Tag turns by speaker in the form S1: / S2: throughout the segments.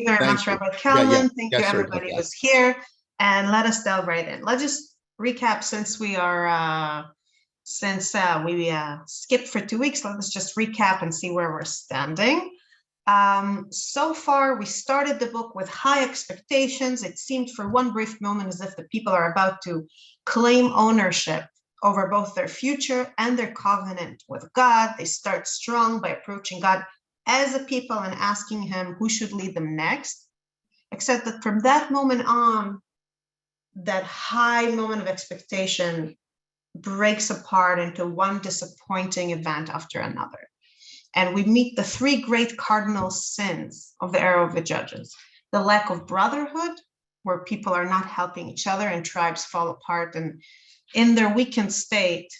S1: you very
S2: Thank
S1: much,
S2: you.
S1: Rabbi Kalman. Thank you,
S2: Sorry about
S1: everybody
S2: that.
S1: who's here. And let us delve right in. Let's just recap since we are, we skipped for 2 weeks. Let us just recap and see where we're standing. So far, we started the book with high expectations. It seemed for one brief moment as if the people are about to claim ownership over both their future and their covenant with God. They start strong by approaching God as a people and asking him who should lead them next. Except that from that moment on, that high moment of expectation breaks apart into one disappointing event after another. And we meet the three great cardinal sins of the era of the judges: the lack of brotherhood, where people are not helping each other and tribes fall apart and in their weakened state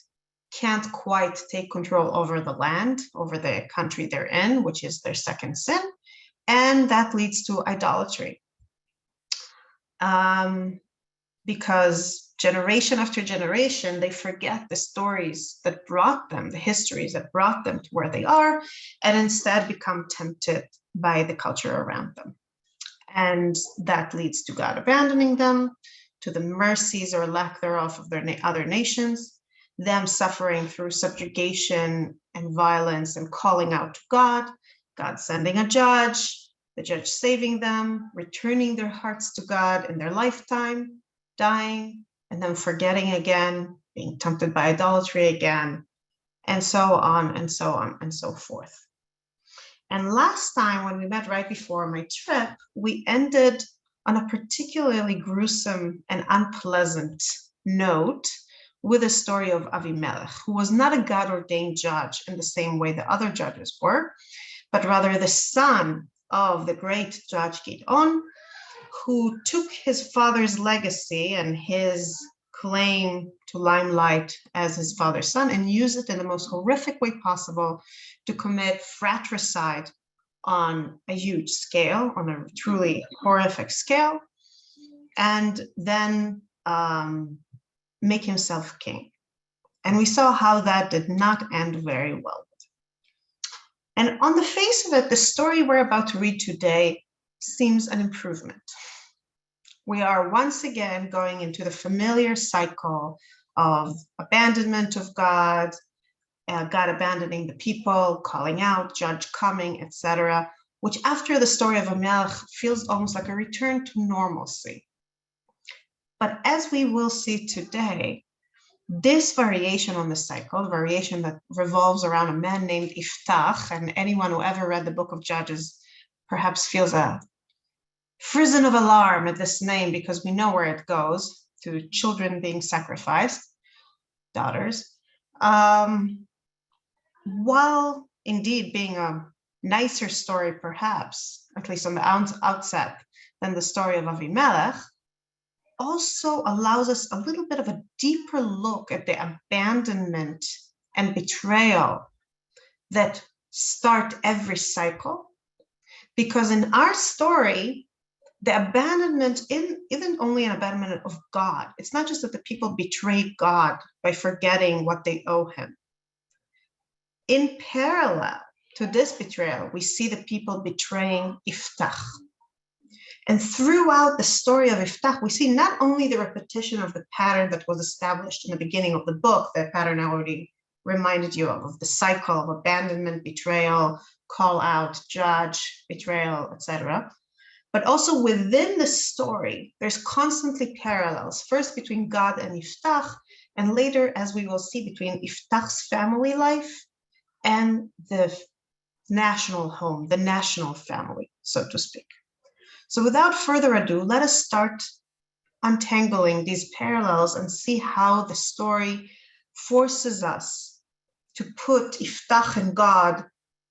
S1: can't quite take control over the land, over the country they're in, which is their second sin. And that leads to idolatry. Because generation after generation, they forget the stories that brought them, the histories that brought them to where they are, and instead become tempted by the culture around them. And that leads to God abandoning them, to the mercies or lack thereof of their other nations, them suffering through subjugation and violence and calling out to God, God sending a judge, the judge saving them, returning their hearts to God in their lifetime, dying, and then forgetting again, being tempted by idolatry again, and so on and so on and so forth. And last time when we met right before my trip, we ended on a particularly gruesome and unpleasant note with the story of Avimelech, who was not a God-ordained judge in the same way the other judges were, but rather the son of the great judge Gideon, who took his father's legacy and his claim to limelight as his father's son and used it in the most horrific way possible to commit fratricide on a huge scale, on a truly horrific scale, and then make himself king. And we saw how that did not end very well. And on the face of it, the story we're about to read today seems an improvement. We are once again going into the familiar cycle of abandonment of God, God abandoning the people, calling out, judge coming, etc., which after the story of Avimelech feels almost like a return to normalcy. But as we will see today, this variation on the cycle, the variation that revolves around a man named Iftach, and anyone who ever read the book of Judges perhaps feels a frisson of alarm at this name, because we know where it goes, to children being sacrificed, daughters. While indeed being a nicer story, perhaps, at least on the outset, than the story of Avimelech, also allows us a little bit of a deeper look at the abandonment and betrayal that start every cycle. Because in our story, the abandonment isn't only an abandonment of God. It's not just that the people betrayed God by forgetting what they owe him. In parallel to this betrayal, we see the people betraying Iftach. And throughout the story of Iftach, we see not only the repetition of the pattern that was established in the beginning of the book, that pattern I already reminded you of the cycle of abandonment, betrayal, call out, judge, betrayal, etc. But also within the story, there's constantly parallels, first between God and Iftach, and later, as we will see, between Iftach's family life and the national home, the national family, so to speak. So without further ado, let us start untangling these parallels and see how the story forces us to put Iftach and God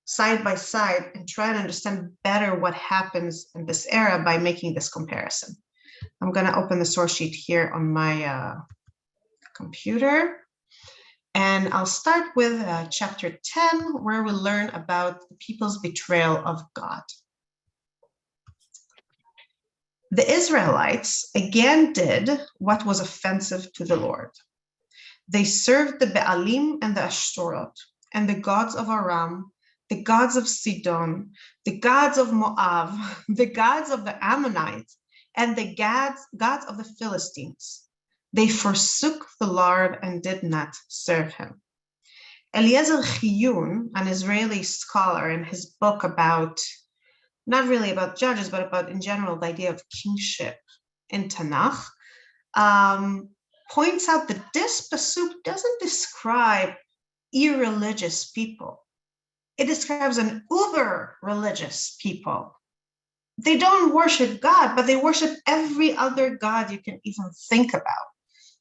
S1: side by side and try to understand better what happens in this era by making this comparison. I'm going to open the source sheet here on my computer. And I'll start with chapter 10, where we learn about the people's betrayal of God. The Israelites again did what was offensive to the Lord. They served the Baalim and the Ashtoreth and the gods of Aram, the gods of Sidon, the gods of Moab, the gods of the Ammonites, and the gods of the Philistines. They forsook the Lord and did not serve him. Eliezer Chiyun, an Israeli scholar, in his book about, not really about judges, but about in general the idea of kingship in Tanakh, points out that this pasuk doesn't describe irreligious people. It describes an uber religious people. They don't worship God, but they worship every other God you can even think about.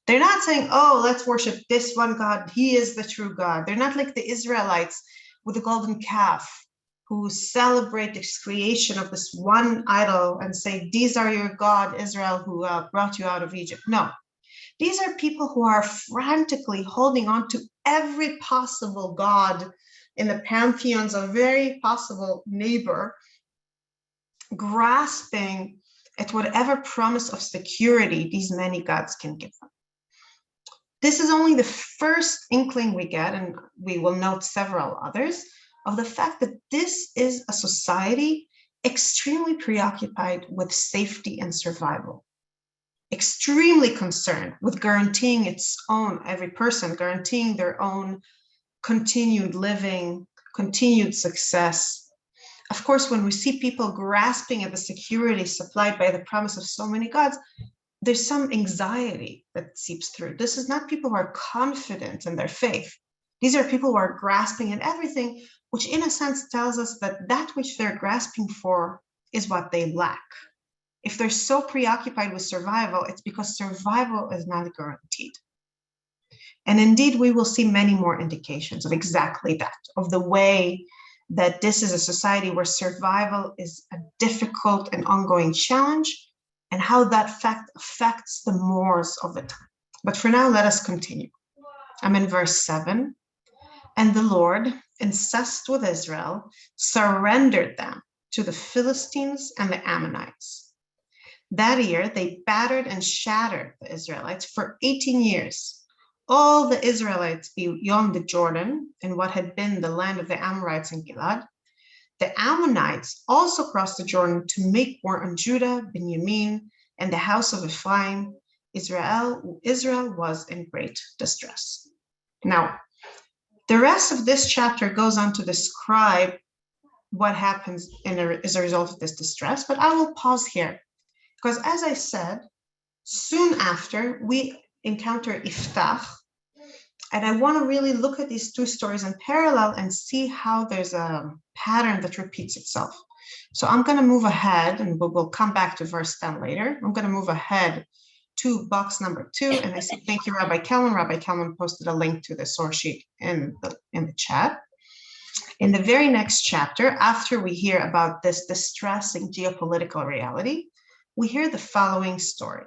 S1: They're not saying, oh, let's worship this one God. He is the true God. They're not like the Israelites with the golden calf who celebrate the creation of this one idol and say, these are your God, Israel, who brought you out of Egypt. No, these are people who are frantically holding on to every possible God in the pantheons of very possible neighbor, grasping at whatever promise of security these many gods can give them. This is only the first inkling we get, and we will note several others, of the fact that this is a society extremely preoccupied with safety and survival, extremely concerned with guaranteeing its own, every person, guaranteeing their own continued living, continued success. Of course, when we see people grasping at the security supplied by the promise of so many gods, there's some anxiety that seeps through. This is not people who are confident in their faith. These are people who are grasping at everything, which in a sense tells us that that which they're grasping for is what they lack. If they're so preoccupied with survival, it's because survival is not guaranteed. And indeed, we will see many more indications of exactly that, of the way that this is a society where survival is a difficult and ongoing challenge, and how that fact affects the mores of the time. But for now, let us continue. I'm in verse 7. And the Lord, incensed with Israel, surrendered them to the Philistines and the Ammonites. That year, they battered and shattered the Israelites for 18 years. All the Israelites beyond the Jordan, in what had been the land of the Amorites and Gilad. The Ammonites also crossed the Jordan to make war on Judah, Benjamin, and the house of Ephraim. Israel was in great distress. Now, the rest of this chapter goes on to describe what happens as a result of this distress, but I will pause here because, as I said, soon after we encounter Iftach, and I want to really look at these two stories in parallel and see how there's a pattern that repeats itself. So I'm going to move ahead, and we'll come back to verse 10 later. I'm going to move ahead to box number 2, and I say thank you, Rabbi Kelman. Rabbi Kelman posted a link to the source sheet in the chat. In the very next chapter, after we hear about this distressing geopolitical reality, we hear the following story.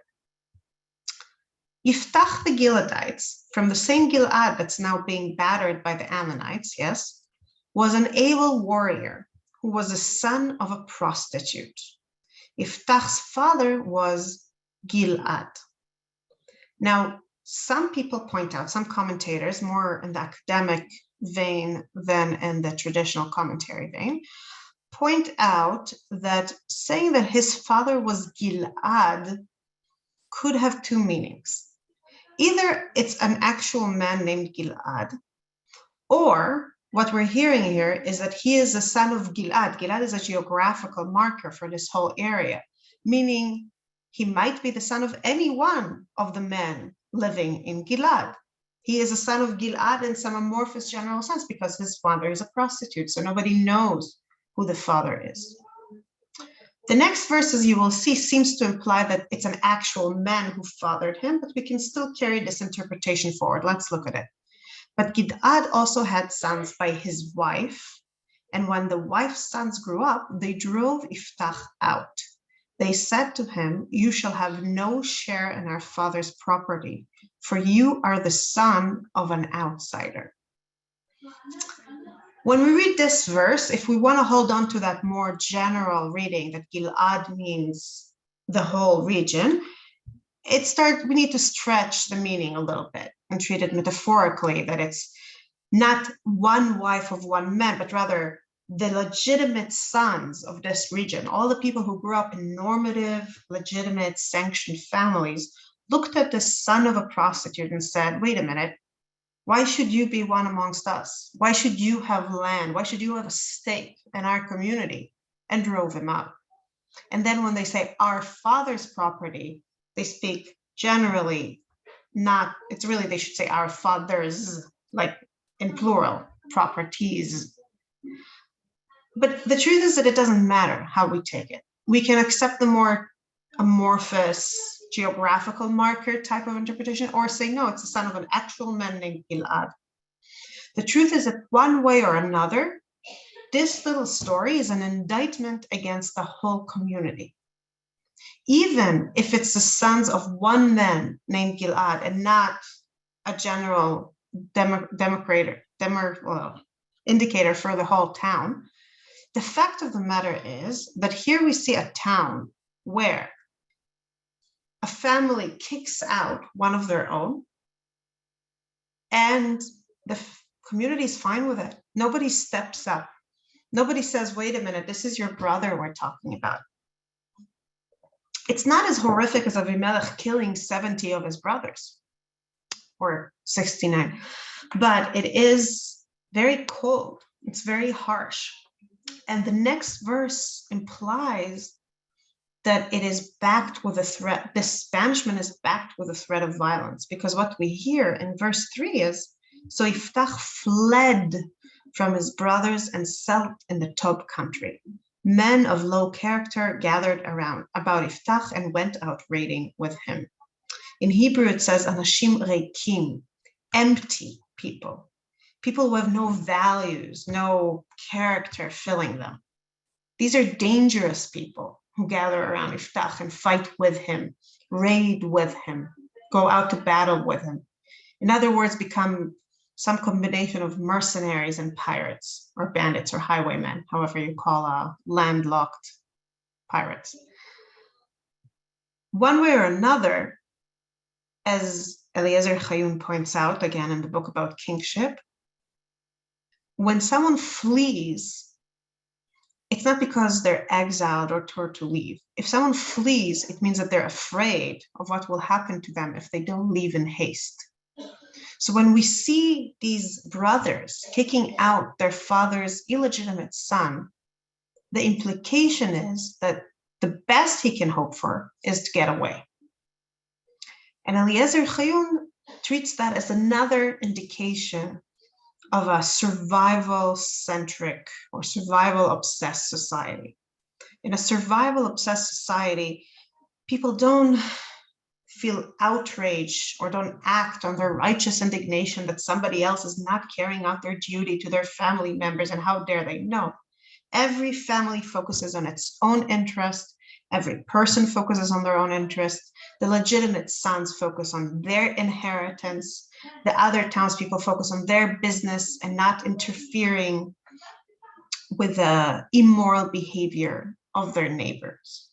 S1: Yiftach the Giladites, from the same Gilad that's now being battered by the Ammonites, yes, was an able warrior who was the son of a prostitute. Yiftach's father was Gilad. Now, some people point out, some commentators, more in the academic vein than in the traditional commentary vein, point out that saying that his father was Gilad could have two meanings. Either it's an actual man named Gilad, or what we're hearing here is that he is the son of Gilad. Gilad is a geographical marker for this whole area, meaning he might be the son of any one of the men living in Gilad. He is a son of Gilad in some amorphous general sense because his father is a prostitute, so nobody knows who the father is. The next verses you will see seems to imply that it's an actual man who fathered him, but we can still carry this interpretation forward. Let's look at it. But Gilad also had sons by his wife, and when the wife's sons grew up, they drove Iftach out. They said to him, "You shall have no share in our father's property, for you are the son of an outsider." When we read this verse, if we want to hold on to that more general reading that Gilad means the whole region, we need to stretch the meaning a little bit and treat it metaphorically, that it's not one wife of one man, but rather the legitimate sons of this region, all the people who grew up in normative, legitimate, sanctioned families, looked at the son of a prostitute and said, wait a minute, why should you be one amongst us? Why should you have land? Why should you have a stake in our community? And drove him out. And then when they say our father's property, they speak generally, not, it's really, they should say our fathers, like in plural, properties. But the truth is that it doesn't matter how we take it. We can accept the more amorphous geographical marker type of interpretation, or say, no, it's the son of an actual man named Gilad. The truth is that one way or another, this little story is an indictment against the whole community. Even if it's the sons of one man named Gilad and not a general indicator for the whole town, the fact of the matter is that here we see a town where a family kicks out one of their own, and the community is fine with it. Nobody steps up. Nobody says, wait a minute, this is your brother we're talking about. It's not as horrific as Avimelech killing 70 of his brothers, or 69, but it is very cold. It's very harsh. And the next verse implies that it is backed with a threat. This banishment is backed with a threat of violence, because what we hear in verse 3 is, so Yiftach fled from his brothers and settled in the Tob country. Men of low character gathered around about Yiftach and went out raiding with him. In Hebrew, it says anashim reikim, empty people. People who have no values, no character filling them. These are dangerous people who gather around Yiftach and fight with him, raid with him, go out to battle with him. In other words, become some combination of mercenaries and pirates, or bandits, or highwaymen, however you call landlocked pirates. One way or another, as Eliezer Chayun points out, again in the book about kingship, when someone flees, it's not because they're exiled or told to leave. If someone flees, it means that they're afraid of what will happen to them if they don't leave in haste. So when we see these brothers kicking out their father's illegitimate son, the implication is that the best he can hope for is to get away. And Eliezer Chayun treats that as another indication of a survival-centric or survival-obsessed society. In a survival-obsessed society, people don't feel outraged or don't act on their righteous indignation that somebody else is not carrying out their duty to their family members, and how dare they? No. Every family focuses on its own interest. Every person focuses on their own interest. The legitimate sons focus on their inheritance. The other townspeople focus on their business and not interfering with the immoral behavior of their neighbors.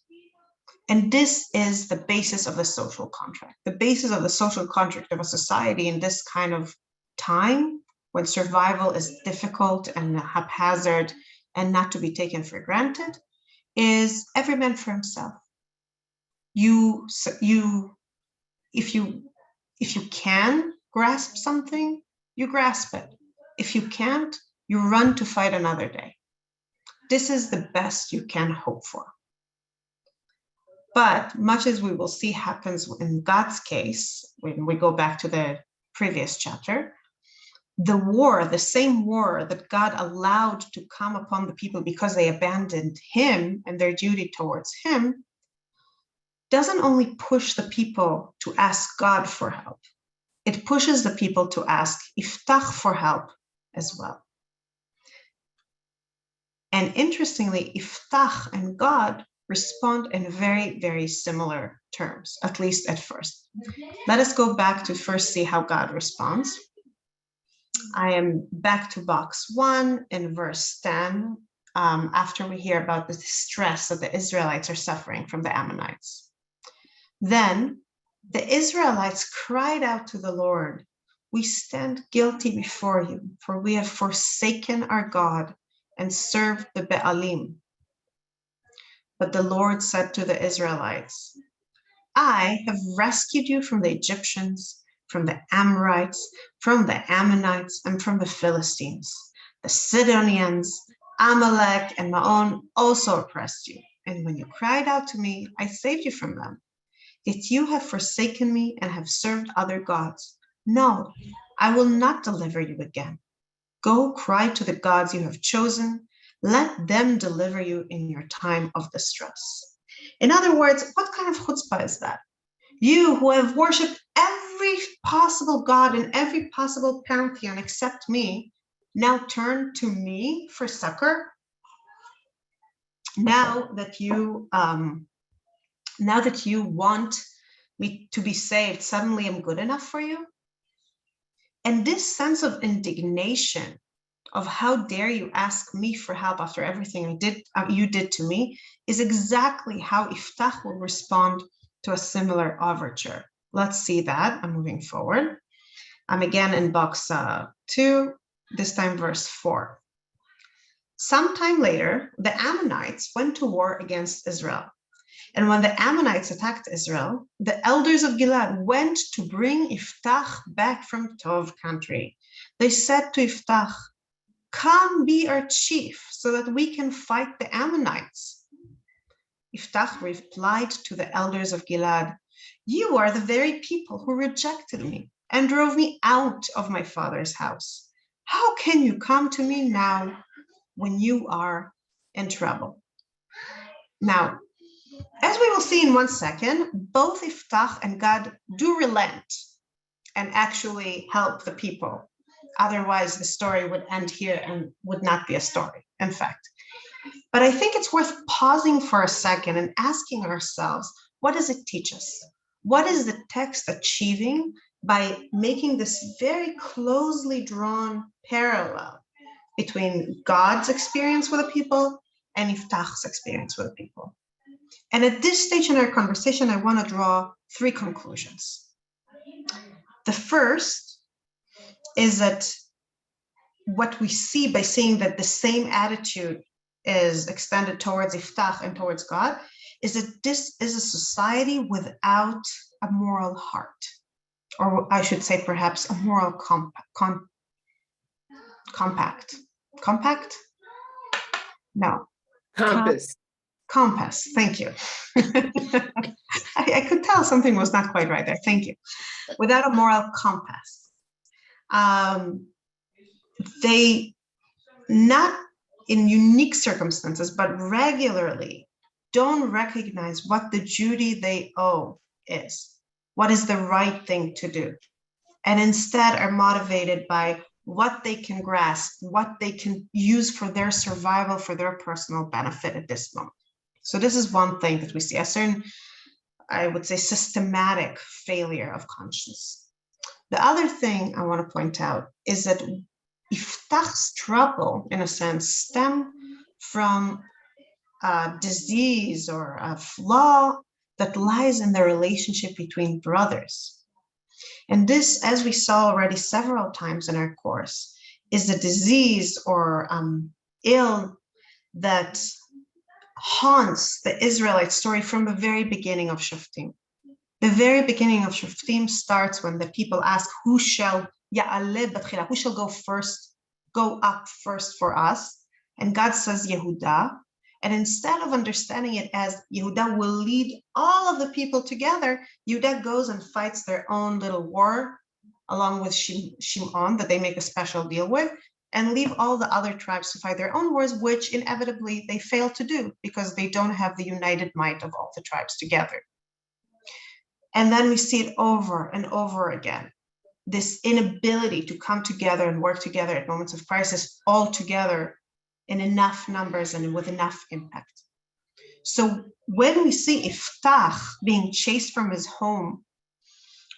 S1: And this is the basis of the social contract. The basis of the social contract of a society in this kind of time, when survival is difficult and haphazard and not to be taken for granted, is every man for himself. If you can grasp something, you grasp it. If you can't, you run to fight another day. This is the best you can hope for. But much as we will see happens in God's case, when we go back to the previous chapter, the war, the same war that God allowed to come upon the people because they abandoned him and their duty towards him, doesn't only push the people to ask God for help, it pushes the people to ask Yiftach for help as well. And interestingly, Yiftach and God respond in very, very similar terms, at least at first. Let us go back to first see how God responds. I am back to box 1 in verse 10, after we hear about the distress that the Israelites are suffering from the Ammonites. Then the Israelites cried out to the Lord, "We stand guilty before you, for we have forsaken our God and served the Baalim. But the Lord said to the Israelites, I have rescued you from the Egyptians, from the Amorites, from the Ammonites, and from the Philistines. The Sidonians, Amalek, and Maon also oppressed you. And when you cried out to me, I saved you from them. Yet you have forsaken me and have served other gods. No, I will not deliver you again. Go cry to the gods you have chosen. Let them deliver you in your time of distress. In other words, what kind of chutzpah is that? You who have worshipped every possible god in every possible pantheon except me, now turn to me for succor. Now that you want me to be saved, suddenly I'm good enough for you? And this sense of indignation of how dare you ask me for help after everything you did to me is exactly how Iftach will respond to a similar overture. Let's see that. I'm moving forward. I'm again in box 2, this time verse 4. Sometime later, the Ammonites went to war against Israel. And when the Ammonites attacked Israel, the elders of Gilad went to bring Iftach back from Tov country. They said to Iftach, come be our chief so that we can fight the Ammonites. Iftach replied to the elders of Gilad, you are the very people who rejected me and drove me out of my father's house. How can you come to me now when you are in trouble? Now, as we will see in 1 second, both Iftach and God do relent and actually help the people. Otherwise, the story would end here and would not be a story, in fact. But I think it's worth pausing for a second and asking ourselves, what does it teach us? What is the text achieving by making this very closely drawn parallel between God's experience with the people and Iftach's experience with the people? And at this stage in our conversation, I want to draw 3 conclusions. The first is that what we see by seeing that the same attitude is extended towards Iftach and towards God is that this is a society without a moral heart, or I should say perhaps a moral compact. Compact? No.
S2: Compass.
S1: Compass, thank you. I could tell something was not quite right there, thank you. Without a moral compass. They, not in unique circumstances, but regularly don't recognize what the duty they owe is, what is the right thing to do, and instead are motivated by what they can grasp, what they can use for their survival, for their personal benefit at this moment. So this is one thing that we see, a certain, I would say, systematic failure of conscience. The other thing I want to point out is that Iftach's trouble, in a sense, stem from a disease or a flaw that lies in the relationship between brothers. And this, as we saw already several times in our course, is a disease or ill that haunts the Israelite story from the very beginning of Shoftim. The very beginning of Shoftim starts when the people ask, who shall go up first for us? And God says Yehuda. And instead of understanding it as Yehuda will lead all of the people together, Yehuda goes and fights their own little war along with Shimon that they make a special deal with, and leave all the other tribes to fight their own wars, which inevitably they fail to do because they don't have the united might of all the tribes together. And then we see it over and over again, this inability to come together and work together at moments of crisis all together in enough numbers and with enough impact. So when we see Iftach being chased from his home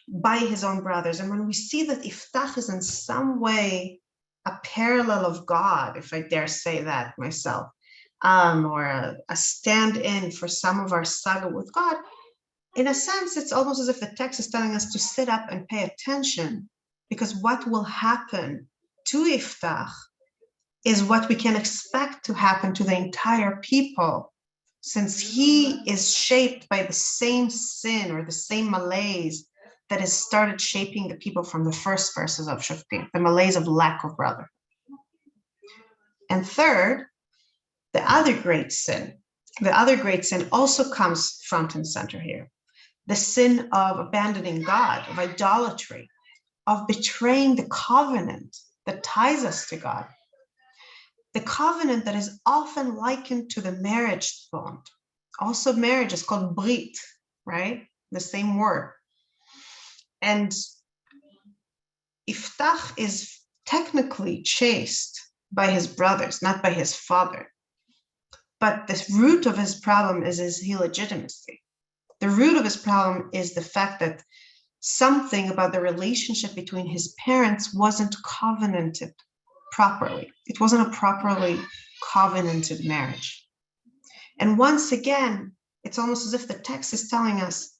S1: by his own brothers, and when we see that Iftach is in some way a parallel of God, if I dare say that myself, or a stand-in for some of our saga with God, in a sense, it's almost as if the text is telling us to sit up and pay attention, because what will happen to Iftach is what we can expect to happen to the entire people, since he is shaped by the same sin or the same malaise that has started shaping the people from the first verses of Shoftim, the malaise of lack of brotherhood. And third, the other great sin also comes front and center here. The sin of abandoning God, of idolatry, of betraying the covenant that ties us to God. The covenant that is often likened to the marriage bond. Also, marriage is called brit, right? The same word. And Iftach is technically chaste by his brothers, not by his father. But the root of his problem is his illegitimacy. The root of his problem is the fact that something about the relationship between his parents wasn't covenanted properly. It wasn't a properly covenanted marriage. And once again, it's almost as if the text is telling us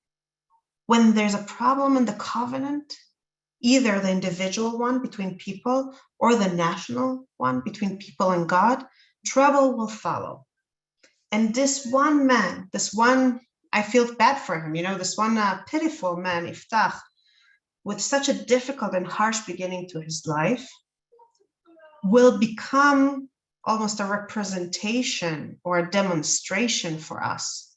S1: when there's a problem in the covenant, either the individual one between people or the national one between people and God, trouble will follow. And this one man, I feel bad for him, this one pitiful man, Iftach, with such a difficult and harsh beginning to his life, will become almost a representation or a demonstration for us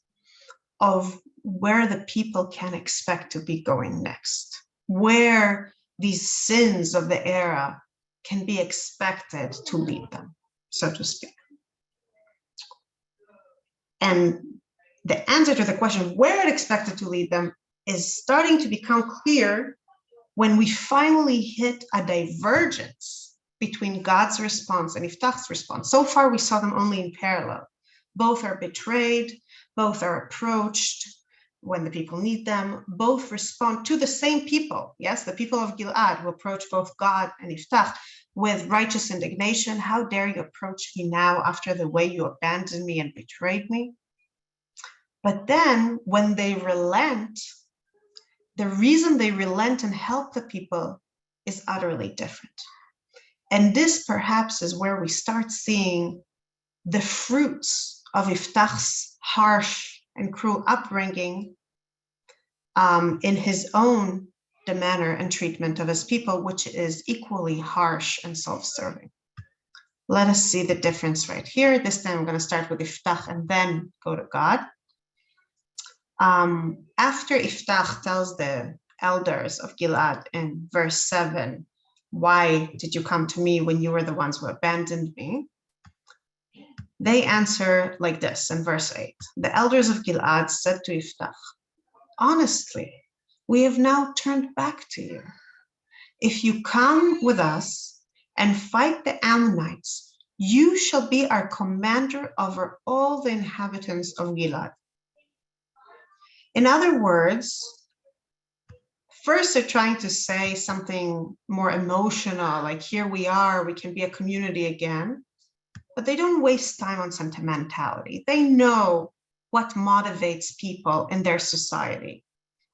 S1: of where the people can expect to be going next, where these sins of the era can be expected to lead them, so to speak. And the answer to the question where it expected to lead them is starting to become clear when we finally hit a divergence between God's response and Iftach's response. So far, we saw them only in parallel. Both are betrayed, both are approached when the people need them, both respond to the same people. Yes, the people of Gilad will approach both God and Iftach with righteous indignation. How dare you approach me now after the way you abandoned me and betrayed me? But then when they relent, the reason they relent and help the people is utterly different. And this perhaps is where we start seeing the fruits of Iftach's harsh and cruel upbringing in his own manner and treatment of his people, which is equally harsh and self-serving. Let us see the difference right here. This time I'm going to start with Iftach and then go to God. After Iftach tells the elders of Gilad in verse 7, why did you come to me when you were the ones who abandoned me? They answer like this in verse 8. The elders of Gilad said to Iftach, honestly, we have now turned back to you. If you come with us and fight the Ammonites, you shall be our commander over all the inhabitants of Gilad. In other words, first they're trying to say something more emotional, like here we are, we can be a community again, but they don't waste time on sentimentality. They know what motivates people in their society.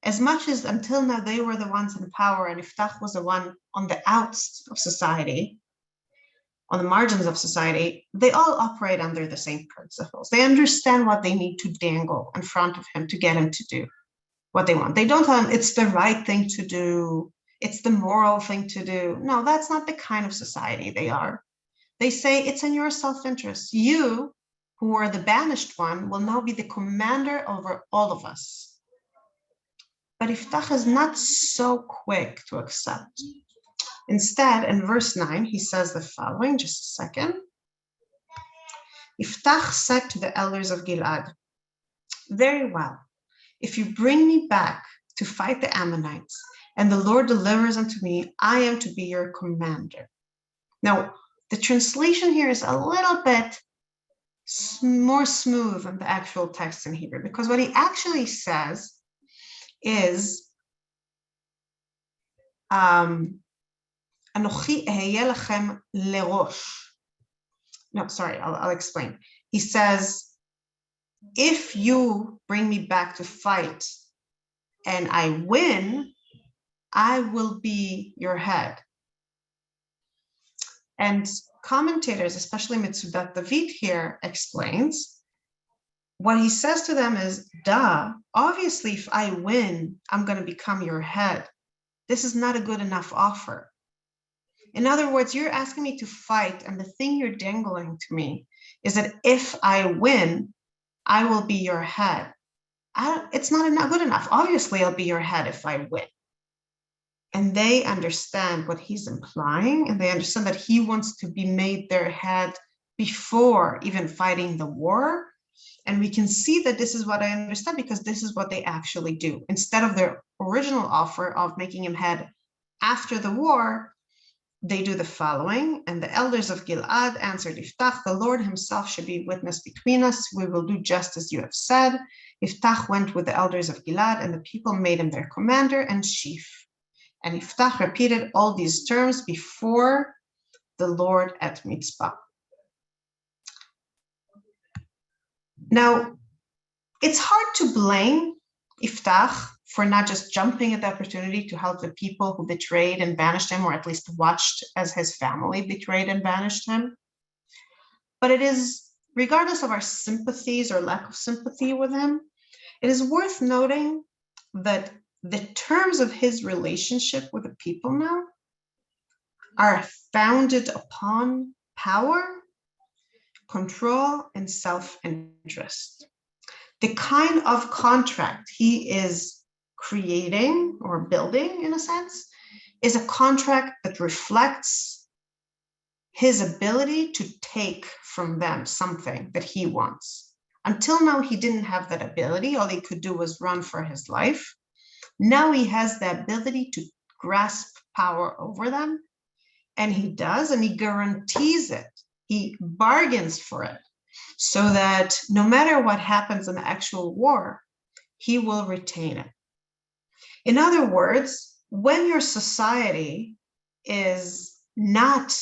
S1: As much as until now they were the ones in power and Iftach was the one on the outs of society, on the margins of society, they all operate under the same principles. They understand what they need to dangle in front of him to get him to do what they want. They don't tell him it's the right thing to do, it's the moral thing to do. No, that's not the kind of society they are. They say it's in your self-interest. You, who are the banished one, will now be the commander over all of us. But Iftach is not so quick to accept. Instead, in verse 9, he says the following, just a second. Iftach said to the elders of Gilad, very well, if you bring me back to fight the Ammonites and the Lord delivers unto me, I am to be your commander. Now, the translation here is a little bit more smooth than the actual text in Hebrew, because what he actually says is, Anochi ehyeh lachem lerosh. No, sorry, I'll explain. He says, if you bring me back to fight and I win, I will be your head. And commentators, especially Mitzudat David here, explains, what he says to them is, duh, obviously if I win, I'm going to become your head. This is not a good enough offer. In other words, you're asking me to fight, and the thing you're dangling to me is that if I win, I will be your head. It's not good enough. Obviously, I'll be your head if I win. And they understand what he's implying, and they understand that he wants to be made their head before even fighting the war. And we can see that this is what I understand, because this is what they actually do. Instead of their original offer of making him head after the war, they do the following. And the elders of Gilad answered Iftach, the Lord himself should be witness between us. We will do just as you have said. Iftach went with the elders of Gilad, and the people made him their commander and chief. And Iftach repeated all these terms before the Lord at Mitzpah. Now, it's hard to blame Iftach for not just jumping at the opportunity to help the people who betrayed and banished him, or at least watched as his family betrayed and banished him. But it is, regardless of our sympathies or lack of sympathy with him, it is worth noting that the terms of his relationship with the people now are founded upon power, control, and self-interest. The kind of contract he is creating or building, in a sense, is a contract that reflects his ability to take from them something that he wants. Until now, he didn't have that ability. All he could do was run for his life. Now he has the ability to grasp power over them, and he does, and he guarantees it. He bargains for it, so that no matter what happens in the actual war, he will retain it. In other words, when your society is not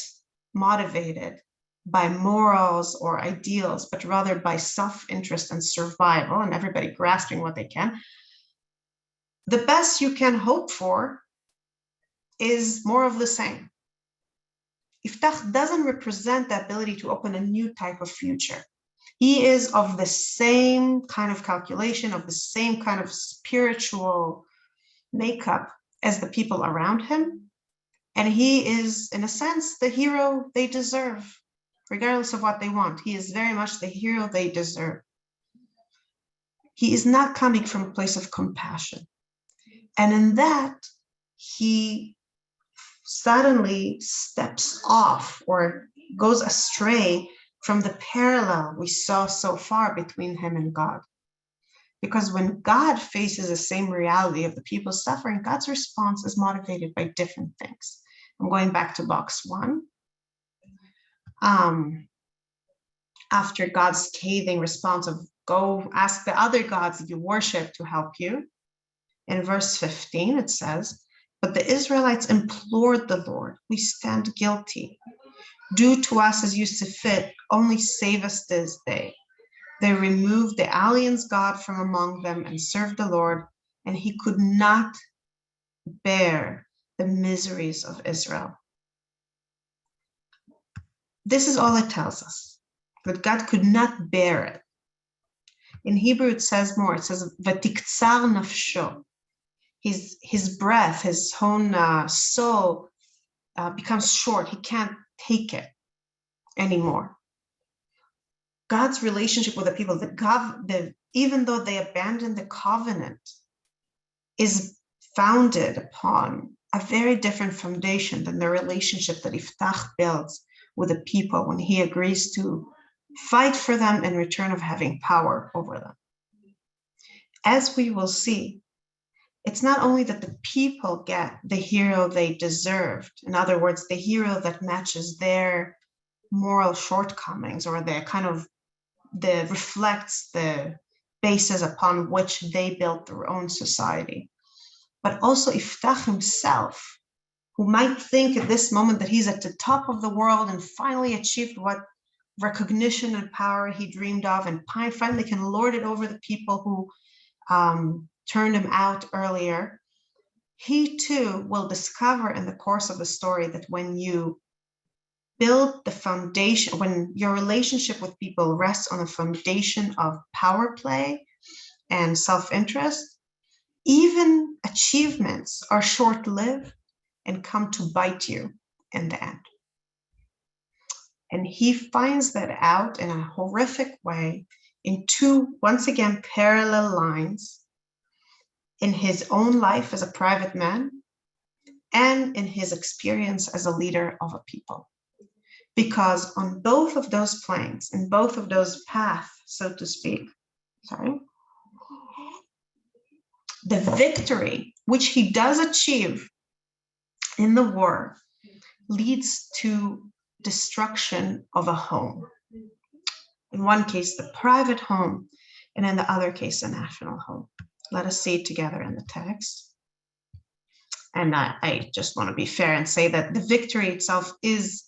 S1: motivated by morals or ideals, but rather by self-interest and survival, and everybody grasping what they can, the best you can hope for is more of the same. Iftach doesn't represent the ability to open a new type of future. He is of the same kind of calculation, of the same kind of spiritual makeup as the people around him. And he is, in a sense, the hero they deserve, regardless of what they want. He is very much the hero they deserve. He is not coming from a place of compassion. And in that, he suddenly steps off or goes astray from the parallel we saw so far between him and God. Because when God faces the same reality of the people's suffering, God's response is motivated by different things. I'm going back to box 1. After God's scathing response of, go ask the other gods that you worship to help you, in verse 15 it says, but the Israelites implored the Lord, we stand guilty. Do to us as you see fit, only save us this day. They removed the aliens God from among them and served the Lord, and he could not bear the miseries of Israel. This is all it tells us, that God could not bear it. In Hebrew it says more, it says, Vatiktsar nafsho. His breath, his own soul becomes short. He can't take it anymore. God's relationship with the people, even though they abandoned the covenant, is founded upon a very different foundation than the relationship that Iftach builds with the people when he agrees to fight for them in return of having power over them. As we will see, it's not only that the people get the hero they deserved, in other words, the hero that matches their moral shortcomings, or reflects the basis upon which they built their own society, but also Iftach himself, who might think at this moment that he's at the top of the world and finally achieved what recognition and power he dreamed of, and finally can lord it over the people who turned him out earlier. He too will discover in the course of the story that when you build the foundation, when your relationship with people rests on a foundation of power play and self-interest, even achievements are short-lived and come to bite you in the end. And he finds that out in a horrific way in two, once again, parallel lines in his own life as a private man and in his experience as a leader of a people. Because on both of those planes, in both of those paths, so to speak, the victory which he does achieve in the war leads to destruction of a home. In one case, the private home, and in the other case, the national home. Let us see it together in the text. And I just want to be fair and say that the victory itself is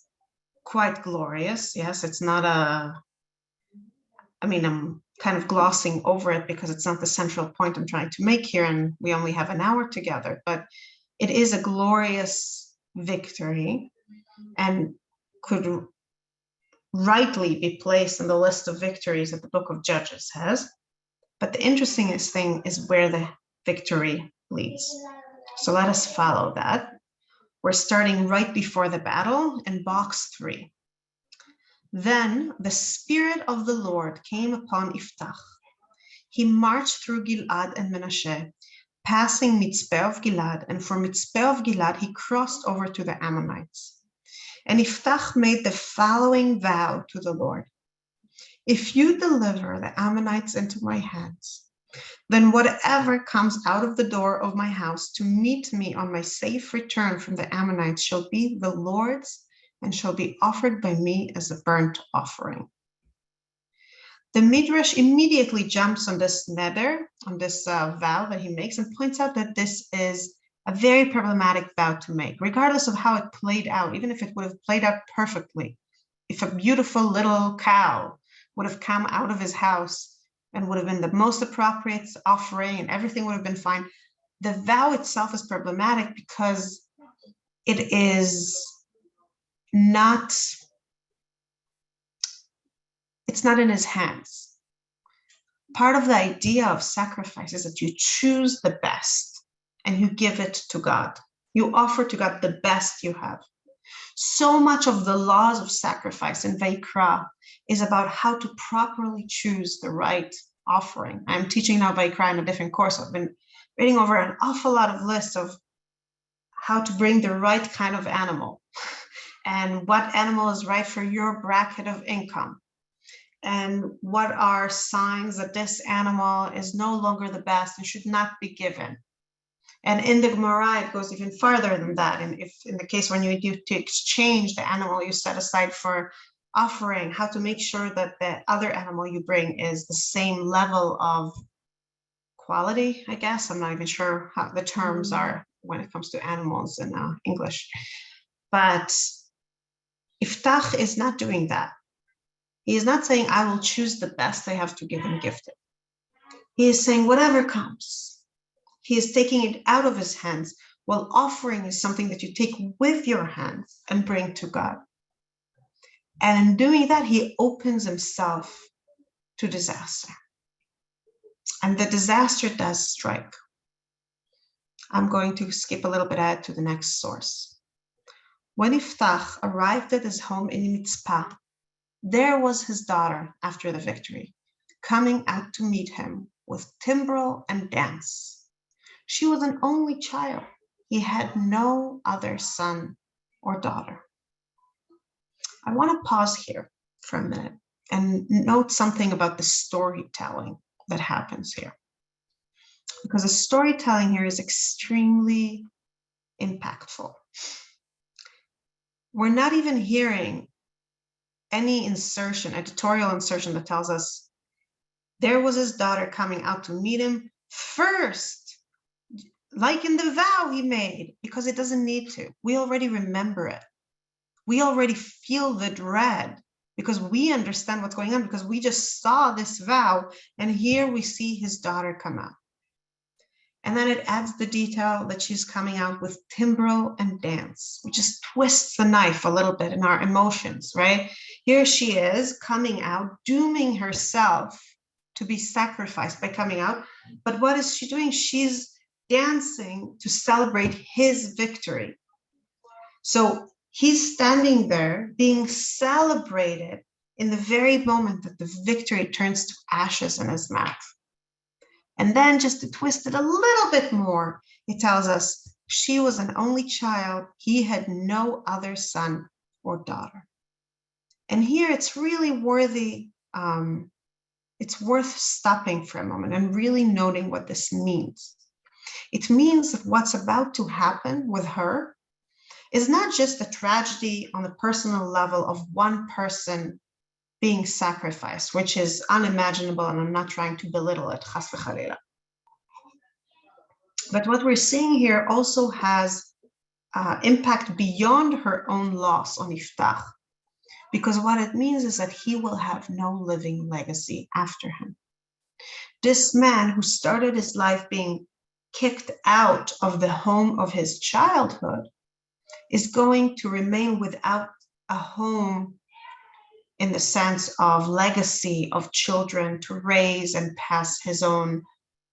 S1: quite glorious. Yes, it's not I'm kind of glossing over it because it's not the central point I'm trying to make here, and we only have an hour together, but it is a glorious victory and could rightly be placed in the list of victories that the book of Judges has. But the interestingest thing is where the victory leads. So let us follow that. We're starting right before the battle in box 3. Then the Spirit of the Lord came upon Iftach. He marched through Gilad and Menashe, passing Mitzpeh of Gilad, and from Mitzpeh of Gilad he crossed over to the Ammonites. And Iftach made the following vow to the Lord: if you deliver the Ammonites into my hands, then whatever comes out of the door of my house to meet me on my safe return from the Ammonites shall be the Lord's and shall be offered by me as a burnt offering. The Midrash immediately jumps on this neder, on this vow that he makes, and points out that this is a very problematic vow to make, regardless of how it played out, even if it would have played out perfectly. If a beautiful little cow would have come out of his house and would have been the most appropriate offering and everything would have been fine, the vow itself is problematic because it is not, it's not in his hands. Part of the idea of sacrifice is that you choose the best and you give it to God. You offer to God the best you have. So much of the laws of sacrifice in Vayikra is about how to properly choose the right offering. I'm teaching now Vayikra in a different course. I've been reading over an awful lot of lists of how to bring the right kind of animal and what animal is right for your bracket of income and what are signs that this animal is no longer the best and should not be given. And in the Gemara, it goes even farther than that. And if in the case when you do to exchange the animal you set aside for offering, how to make sure that the other animal you bring is the same level of quality, I guess. I'm not even sure how the terms are when it comes to animals in English. But Iftach is not doing that. He is not saying, I will choose the best I have to give and gift it. He is saying, whatever comes. He is taking it out of his hands, while offering is something that you take with your hands and bring to God. And in doing that, he opens himself to disaster. And the disaster does strike. I'm going to skip a little bit ahead to the next source. When Iftach arrived at his home in Mitzpah, there was his daughter after the victory, coming out to meet him with timbrel and dance. She was an only child. He had no other son or daughter. I want to pause here for a minute and note something about the storytelling that happens here. Because the storytelling here is extremely impactful. We're not even hearing any insertion, editorial insertion that tells us there was his daughter coming out to meet him first, like in the vow he made, because it doesn't need to. We already remember it. We already feel the dread because we understand what's going on, because we just saw this vow and here we see his daughter come out. And then it adds the detail that she's coming out with timbrel and dance, which just twists the knife a little bit in our emotions, right? Here she is coming out, dooming herself to be sacrificed by coming out. But what is she doing? She's dancing to celebrate his victory. So he's standing there being celebrated in the very moment that the victory turns to ashes in his mouth. And then just to twist it a little bit more, it tells us she was an only child. He had no other son or daughter. And here it's really worthy, it's worth stopping for a moment and really noting what this means. It means that what's about to happen with her is not just a tragedy on the personal level of one person being sacrificed, which is unimaginable, and I'm not trying to belittle it, chas v'chalila. But what we're seeing here also has impact beyond her own loss on Iftach, because what it means is that he will have no living legacy after him. This man who started his life being kicked out of the home of his childhood is going to remain without a home in the sense of legacy of children to raise and pass his own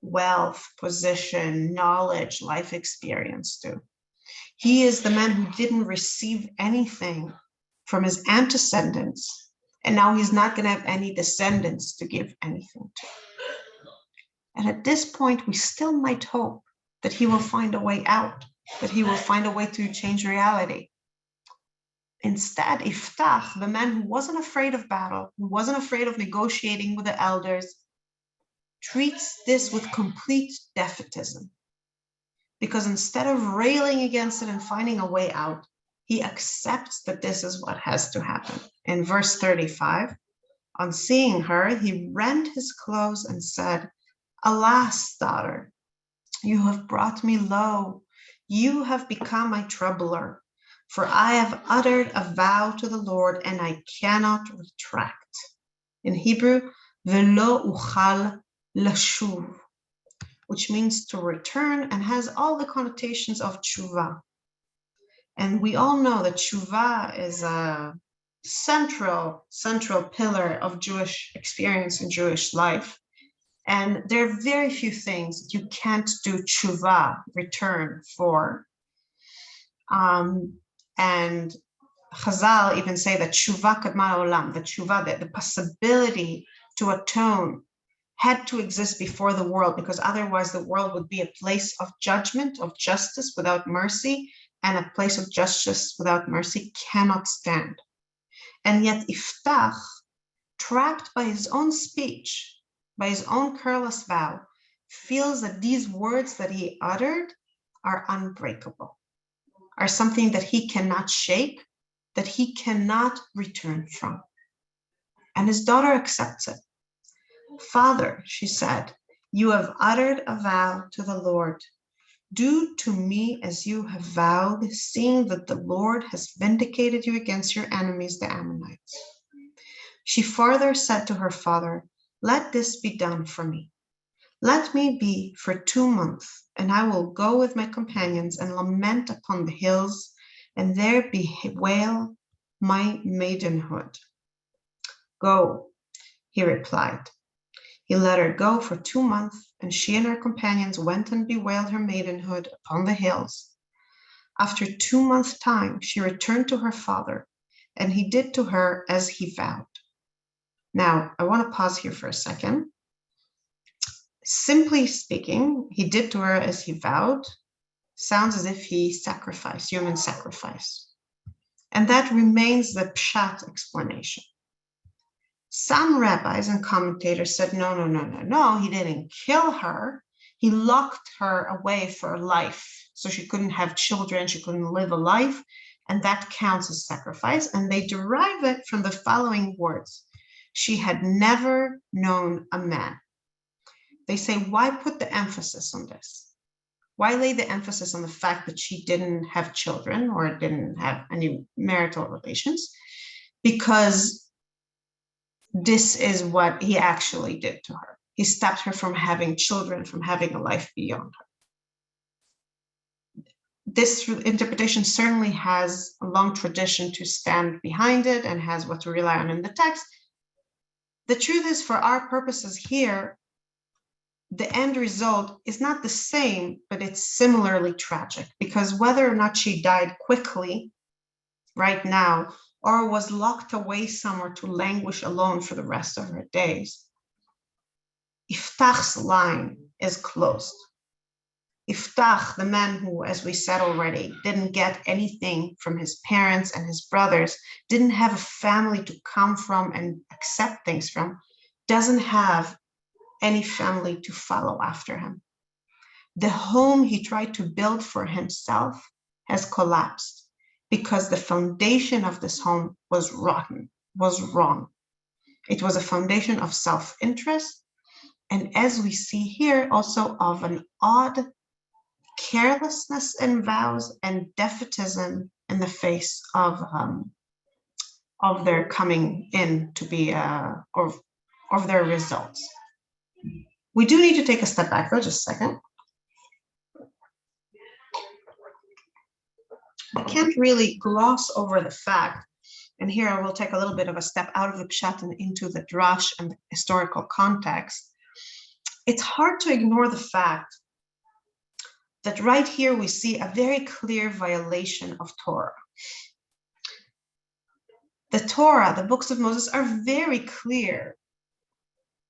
S1: wealth, position, knowledge, life experience to. He is the man who didn't receive anything from his antecedents, and now he's not going to have any descendants to give anything to. And at this point, we still might hope that he will find a way out, that he will find a way to change reality. Instead, Iftach, the man who wasn't afraid of battle, who wasn't afraid of negotiating with the elders, treats this with complete defeatism. Because instead of railing against it and finding a way out, he accepts that this is what has to happen. In verse 35, on seeing her, he rent his clothes and said, "Alas, daughter, you have brought me low. You have become my troubler. For I have uttered a vow to the Lord, and I cannot retract." In Hebrew, velo uchal lashuv, which means to return and has all the connotations of tshuva. And we all know that tshuva is a central pillar of Jewish experience and Jewish life. And there are very few things that you can't do tshuva, return, for. And Chazal even say that tshuva kadma olam, the tshuva, the possibility to atone, had to exist before the world, because otherwise the world would be a place of judgment, of justice without mercy, and a place of justice without mercy cannot stand. And yet Iftach, trapped by his own speech, by his own careless vow, feels that these words that he uttered are unbreakable, are something that he cannot shake, that he cannot return from. And his daughter accepts it. "Father," she said, "you have uttered a vow to the Lord. Do to me as you have vowed, seeing that the Lord has vindicated you against your enemies, the Ammonites." She further said to her father, "Let this be done for me. Let me be for 2 months, and I will go with my companions and lament upon the hills, and there bewail my maidenhood." "Go," he replied. He let her go for 2 months, and she and her companions went and bewailed her maidenhood upon the hills. After 2 months' time, she returned to her father, and he did to her as he vowed. Now, I want to pause here for a second. Simply speaking, he did to her as he vowed sounds as if he sacrificed, human sacrifice. And that remains the pshat explanation. Some rabbis and commentators said, no, he didn't kill her. He locked her away for life. So she couldn't have children, she couldn't live a life, and that counts as sacrifice. And they derive it from the following words: she had never known a man. They say, why put the emphasis on this? Why lay the emphasis on the fact that she didn't have children or didn't have any marital relations? Because this is what he actually did to her. He stopped her from having children, from having a life beyond her. this interpretation certainly has a long tradition to stand behind it and has what to rely on in the text. The truth is, for our purposes here, the end result is not the same, but it's similarly tragic, because whether or not she died quickly right now or was locked away somewhere to languish alone for the rest of her days, Iftach's line is closed. Iftach, the man who, as we said already, didn't get anything from his parents and his brothers, didn't have a family to come from and accept things from, doesn't have any family to follow after him. The home he tried to build for himself has collapsed because the foundation of this home was rotten, was wrong. It was a foundation of self-interest, and as we see here, also of an odd carelessness in vows and defeatism in the face of their coming in to be, or of their results. We do need to take a step back though, just a second. We can't really gloss over the fact, and here I will take a little bit of a step out of the pshat and into the drash and the historical context. It's hard to ignore the fact that right here we see a very clear violation of Torah. The Torah, the books of Moses, are very clear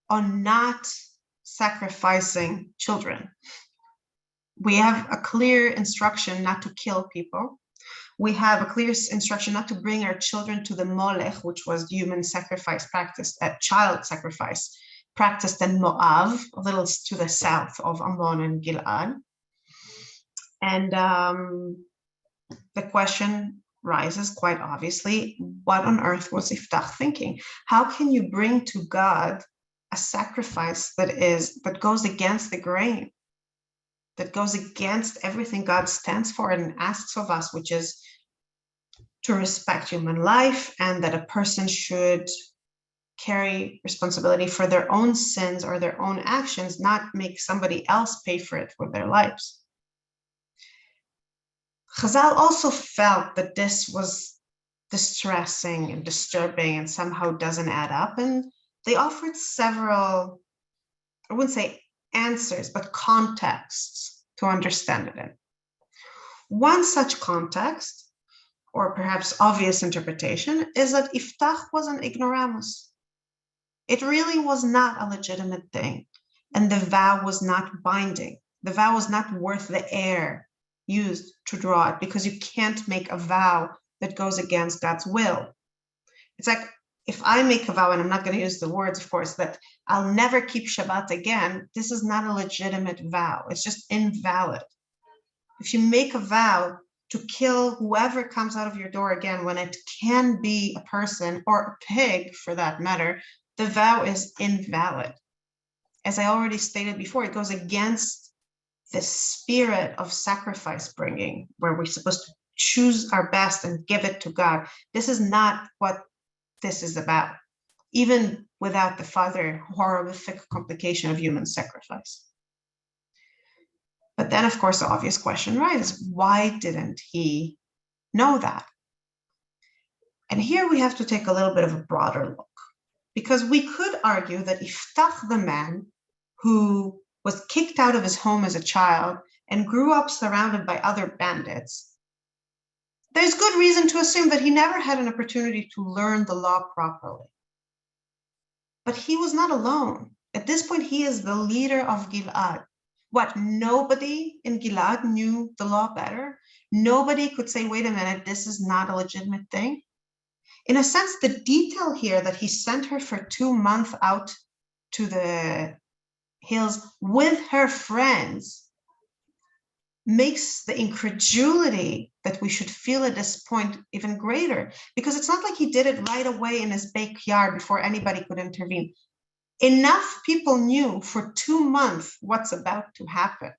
S1: on not sacrificing children. We have a clear instruction not to kill people. We have a clear instruction not to bring our children to the Molech, which was human sacrifice practiced, child sacrifice practiced in Moab, a little to the south of Ammon and Gilad. And the question rises quite obviously, what on earth was Iftach thinking? How can you bring to God a sacrifice that goes against the grain, that goes against everything God stands for and asks of us, which is to respect human life and that a person should carry responsibility for their own sins or their own actions, not make somebody else pay for it with their lives. Chazal also felt that this was distressing and disturbing and somehow doesn't add up, and they offered several, I wouldn't say answers, but contexts to understand it in. One such context, or perhaps obvious interpretation, is that Iftach was an ignoramus. It really was not a legitimate thing, and the vow was not binding. The vow was not worth the air used to draw it, because you can't make a vow that goes against God's will. It's like, if I make a vow, and I'm not going to use the words, of course, that I'll never keep Shabbat again, this is not a legitimate vow. It's just invalid. If you make a vow to kill whoever comes out of your door again, when it can be a person or a pig for that matter, the vow is invalid. As I already stated before, it goes against the spirit of sacrifice bringing, where we're supposed to choose our best and give it to God. This is not what this is about, even without the further horrific complication of human sacrifice. But then, of course, the obvious question arises, why didn't he know that? And here we have to take a little bit of a broader look, because we could argue that Iftach, the man who was kicked out of his home as a child and grew up surrounded by other bandits, there's good reason to assume that he never had an opportunity to learn the law properly. But he was not alone. At this point, he is the leader of Gilad. What, nobody in Gilad knew the law better? Nobody could say, wait a minute, this is not a legitimate thing? In a sense, the detail here that he sent her for 2 months out to the hills with her friends makes the incredulity that we should feel at this point even greater, because it's not like he did it right away in his backyard before anybody could intervene. Enough people knew for 2 months what's about to happen.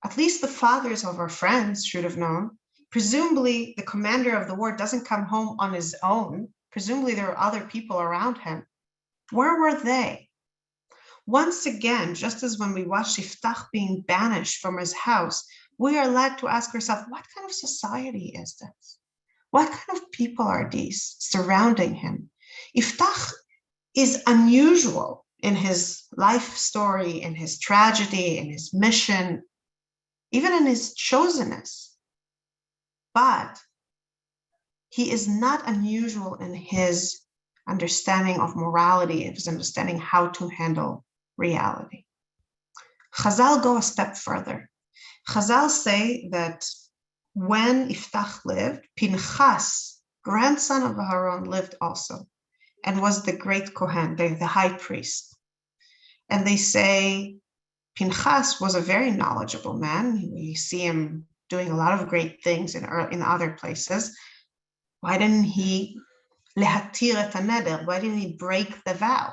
S1: At least the fathers of our friends should have known. Presumably, the commander of the war doesn't come home on his own. Presumably, there are other people around him. Where were they? Once again, just as when we watched Iftach being banished from his house, we are led to ask ourselves, what kind of society is this? What kind of people are these surrounding him? Iftach is unusual in his life story, in his tragedy, in his mission, even in his chosenness. But he is not unusual in his understanding of morality, in his understanding how to handle reality. Chazal go a step further. Chazal say that when Iftach lived, Pinchas, grandson of Aaron, lived also and was the great Kohen, the high priest. And they say Pinchas was a very knowledgeable man. We see him doing a lot of great things in other places. Why didn't he lehatir et haneder? Why didn't he break the vow?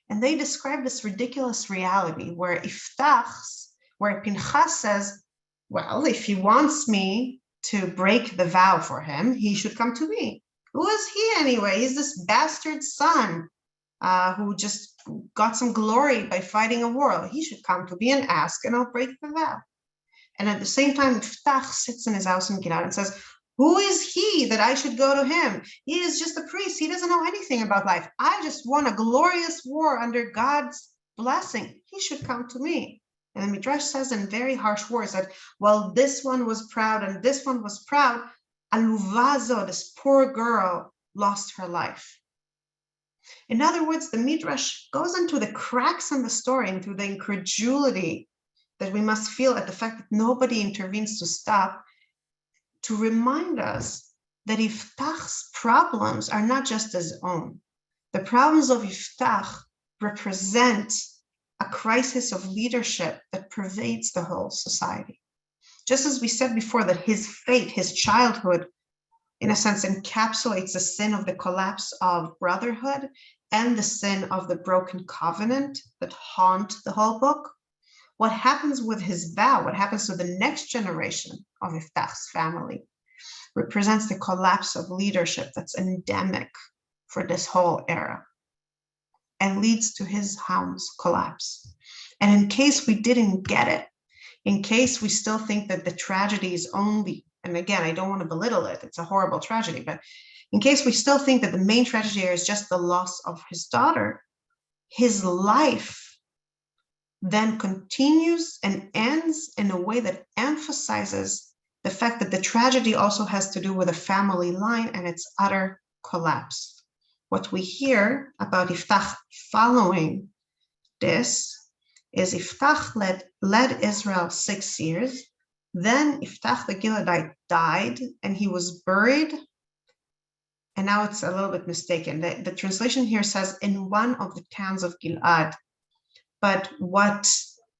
S1: And they describe this ridiculous reality where Pinchas says, well, if he wants me to break the vow for him, he should come to me. Who is he anyway? He's this bastard son who just got some glory by fighting a war. He should come to me and ask, and I'll break the vow. And at the same time, Iftach sits in his house in Gilad and says, who is he that I should go to him? He is just a priest. He doesn't know anything about life. I just won a glorious war under God's blessing. He should come to me. And the Midrash says in very harsh words that, well, this one was proud and this one was proud. Aluvazo, this poor girl, lost her life. In other words, the Midrash goes into the cracks in the story, into the incredulity that we must feel at the fact that nobody intervenes to stop, to remind us that Iftach's problems are not just his own. The problems of Iftach represent a crisis of leadership that pervades the whole society. Just as we said before, that his fate, his childhood, in a sense, encapsulates the sin of the collapse of brotherhood and the sin of the broken covenant that haunt the whole book. What happens with his vow, what happens to the next generation of Iftach's family, represents the collapse of leadership that's endemic for this whole era and leads to his house collapse. And in case we didn't get it, in case we still think that the tragedy is only, and again, I don't want to belittle it, it's a horrible tragedy, but in case we still think that the main tragedy here is just the loss of his daughter, his life then continues and ends in a way that emphasizes the fact that the tragedy also has to do with a family line and its utter collapse. What we hear about Iftach following this is Iftach led Israel 6 years. Then Iftach the Gileadite died and he was buried. And now it's a little bit mistaken. The translation here says in one of the towns of Gilad. But what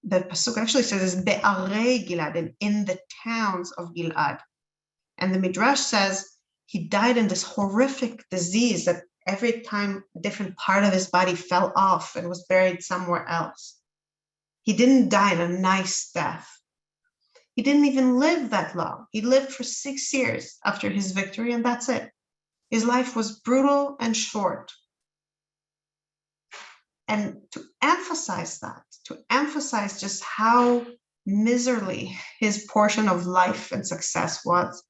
S1: the pasuk actually says is Be'arei Gilad, and in the towns of Gilad. And the Midrash says he died in this horrific disease that every time a different part of his body fell off and was buried somewhere else. He didn't die in a nice death. He didn't even live that long. He lived for 6 years after his victory, and that's it. His life was brutal and short. And to emphasize that, to emphasize just how miserly his portion of life and success was,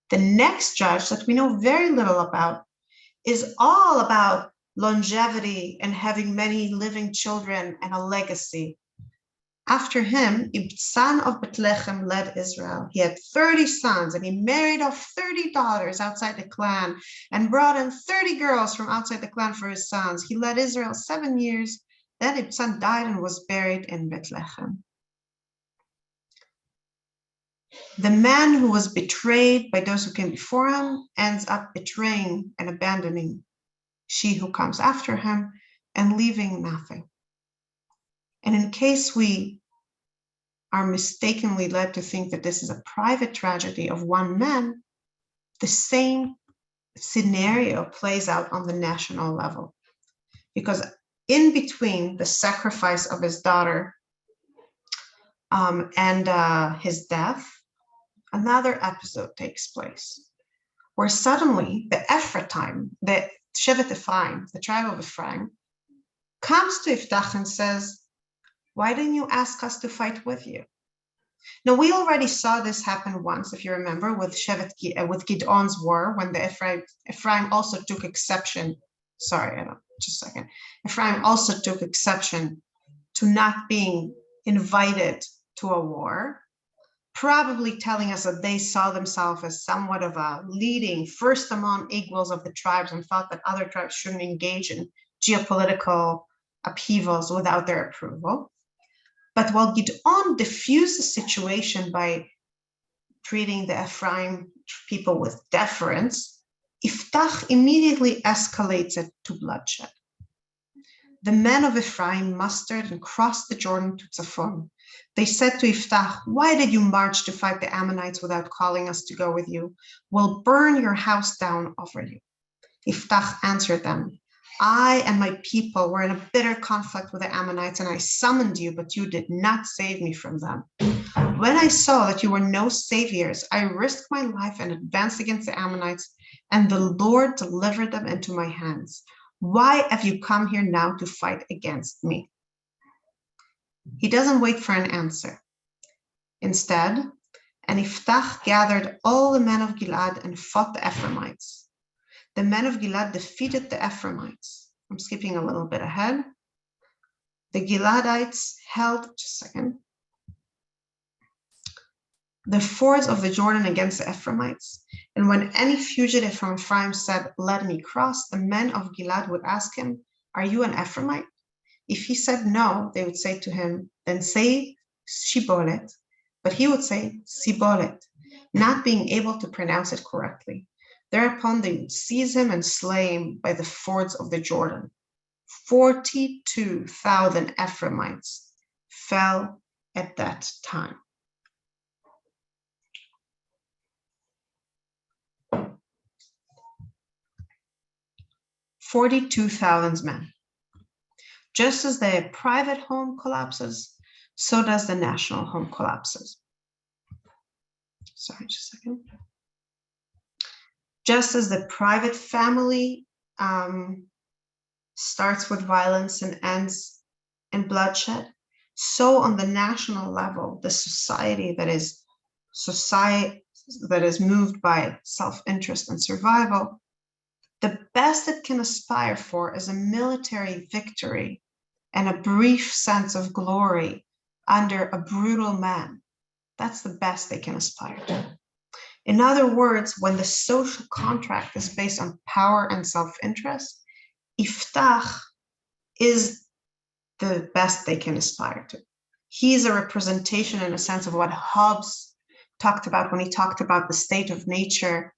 S1: the next judge that we know very little about is all about longevity and having many living children and a legacy. After him, Ibzan of Bethlehem led Israel. He had 30 sons and he married off 30 daughters outside the clan and brought in 30 girls from outside the clan for his sons. He led Israel 7 years. Then Ibzan died and was buried in Bethlehem. The man who was betrayed by those who came before him ends up betraying and abandoning she who comes after him and leaving nothing. And in case we are mistakenly led to think that this is a private tragedy of one man, the same scenario plays out on the national level. Because in between the sacrifice of his daughter and his death, another episode takes place where suddenly the Ephraim, the Shevet Ephraim, the tribe of Ephraim, comes to Iftach and says, why didn't you ask us to fight with you? Now, we already saw this happen once, if you remember, with Gideon's war, when the Ephraim also took exception. Sorry, just a second. Ephraim also took exception to not being invited to a war, probably telling us that they saw themselves as somewhat of a leading first among equals of the tribes and thought that other tribes shouldn't engage in geopolitical upheavals without their approval. But while Gideon diffused the situation by treating the Ephraim people with deference, Iftach immediately escalates it to bloodshed. The men of Ephraim mustered and crossed the Jordan to Tzafon. They said to Iftach, "Why did you march to fight the Ammonites without calling us to go with you? We'll burn your house down over you." Iftach answered them, "I and my people were in a bitter conflict with the Ammonites, and I summoned you, but you did not save me from them. When I saw that you were no saviors, I risked my life and advanced against the Ammonites, and the Lord delivered them into my hands. Why have you come here now to fight against me?" He doesn't wait for an answer. Instead, and Iftach gathered all the men of Gilad and fought the Ephraimites. The men of Gilad defeated the Ephraimites. I'm skipping a little bit ahead. The Giladites held, just a second, the fords of the Jordan against the Ephraimites. And when any fugitive from Ephraim said, "Let me cross," the men of Gilad would ask him, "Are you an Ephraimite?" If he said no, they would say to him, "Then say Shibolet." But he would say Sibolet, not being able to pronounce it correctly. Thereupon they would seize him and slay him by the fords of the Jordan. 42,000 Ephraimites fell at that time. "42,000 men. Just as the private home collapses, so does the national home collapses." Sorry, just a second. Just as the private family starts with violence and ends in bloodshed, so on the national level, the society that is moved by self-interest and survival, the best it can aspire for is a military victory and a brief sense of glory under a brutal man. That's the best they can aspire to. In other words, when the social contract is based on power and self-interest, Iftach is the best they can aspire to. He is a representation, in a sense, of what Hobbes talked about when he talked about the state of nature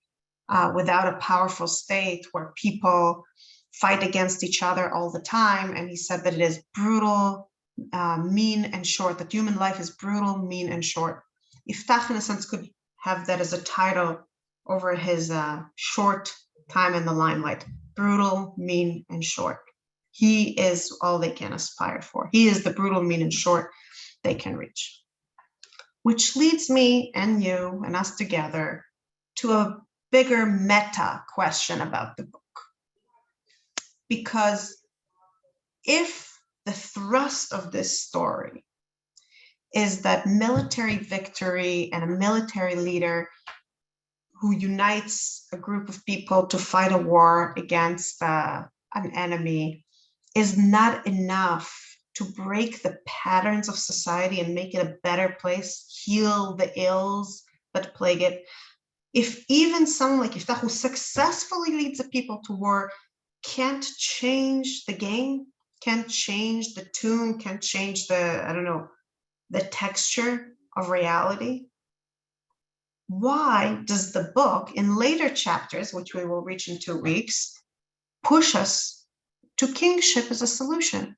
S1: without a powerful state where people fight against each other all the time. And he said that it is brutal, mean, and short, that human life is brutal, mean, and short. Iftach, in a sense, could have that as a title over his short time in the limelight: brutal, mean, and short. He is all they can aspire for. He is the brutal, mean, and short they can reach. Which leads me and you and us together to a bigger meta question about the book. Because if the thrust of this story is that military victory and a military leader who unites a group of people to fight a war against an enemy is not enough to break the patterns of society and make it a better place, heal the ills that plague it, if even someone like Iftach, who successfully leads the people to war, can't change the game, can't change the tune, can't change the texture of reality, why does the book, in later chapters, which we will reach in 2 weeks, push us to kingship as a solution?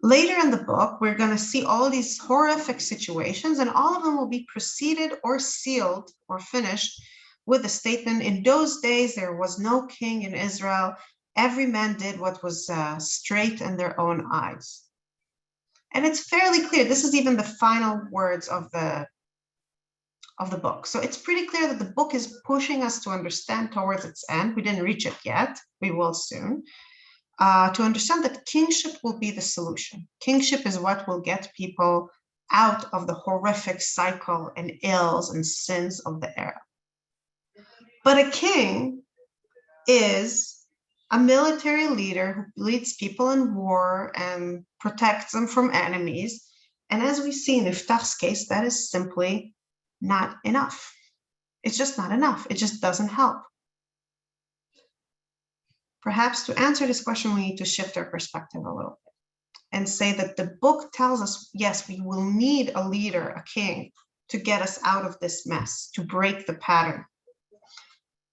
S1: Later in the book, we're going to see all these horrific situations, and all of them will be preceded or sealed or finished with the statement, "In those days, there was no king in Israel. Every man did what was straight in their own eyes." And it's fairly clear. This is even the final words of the book. So it's pretty clear that the book is pushing us to understand towards its end. We didn't reach it yet. We will soon. To understand that kingship will be the solution. Kingship is what will get people out of the horrific cycle and ills and sins of the era. But a king is a military leader who leads people in war and protects them from enemies. And as we see in Iftach's case, that is simply not enough. It's just not enough. It just doesn't help. Perhaps to answer this question, we need to shift our perspective a little bit and say that the book tells us, yes, we will need a leader, a king, to get us out of this mess, to break the pattern.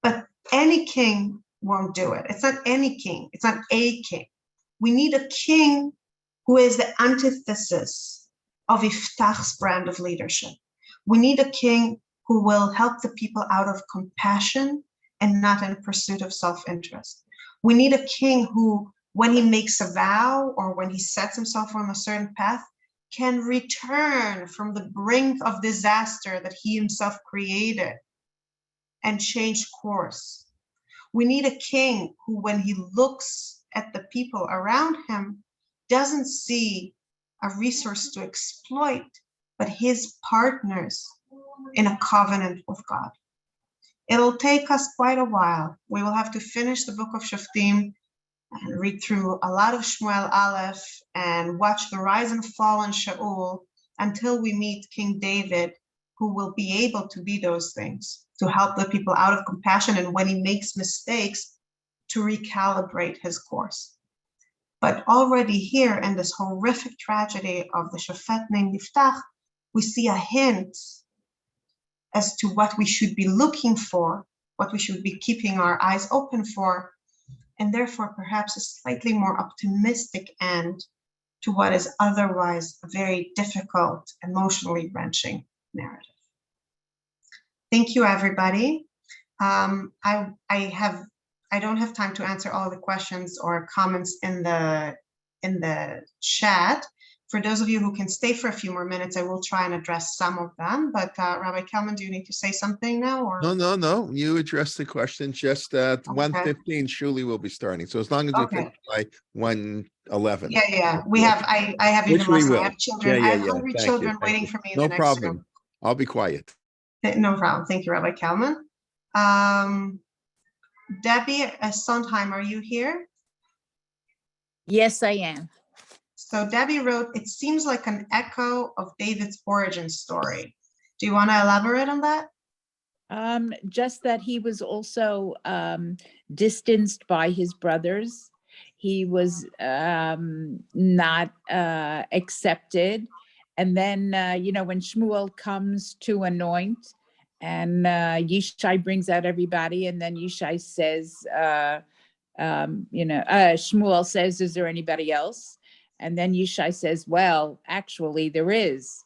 S1: But any king won't do it. It's not any king. It's not a king. We need a king who is the antithesis of Iftach's brand of leadership. We need a king who will help the people out of compassion and not in pursuit of self-interest. We need a king who, when he makes a vow or when he sets himself on a certain path, can return from the brink of disaster that he himself created and change course. We need a king who, when he looks at the people around him, doesn't see a resource to exploit, but his partners in a covenant with God. It'll take us quite a while. We will have to finish the book of Shoftim and read through a lot of Shmuel Aleph and watch the rise and fall in Shaul until we meet King David, who will be able to be those things, to help the people out of compassion, and when he makes mistakes, to recalibrate his course. But already here in this horrific tragedy of the Shofet named Yiftach, we see a hint as to what we should be looking for, what we should be keeping our eyes open for, and therefore perhaps a slightly more optimistic end to what is otherwise a very difficult, emotionally wrenching narrative. Thank you, everybody. I don't have time to answer all the questions or comments in the chat. For those of you who can stay for a few more minutes, I will try and address some of them. But Rabbi Kelman, do you need to say something now? Or?
S2: No. You addressed the question. Just at 1:15, Shuli will be starting. So as long as you finish by 1:11.
S1: Yeah. We have. I have even less. I have children. I have hungry children waiting for me in the next room.
S2: No problem. I'll be quiet.
S1: No problem. Thank you, Rabbi Kelman. Debbie Sondheim, are you here?
S3: Yes, I am.
S1: So Debbie wrote, it seems like an echo of David's origin story. Do you want to elaborate on that?
S3: Just that he was also distanced by his brothers. He was not accepted. And then, when Shmuel comes to anoint and Yishai brings out everybody, and then Yishai says, Shmuel says, is there anybody else? And then Yishai says, well, actually there is,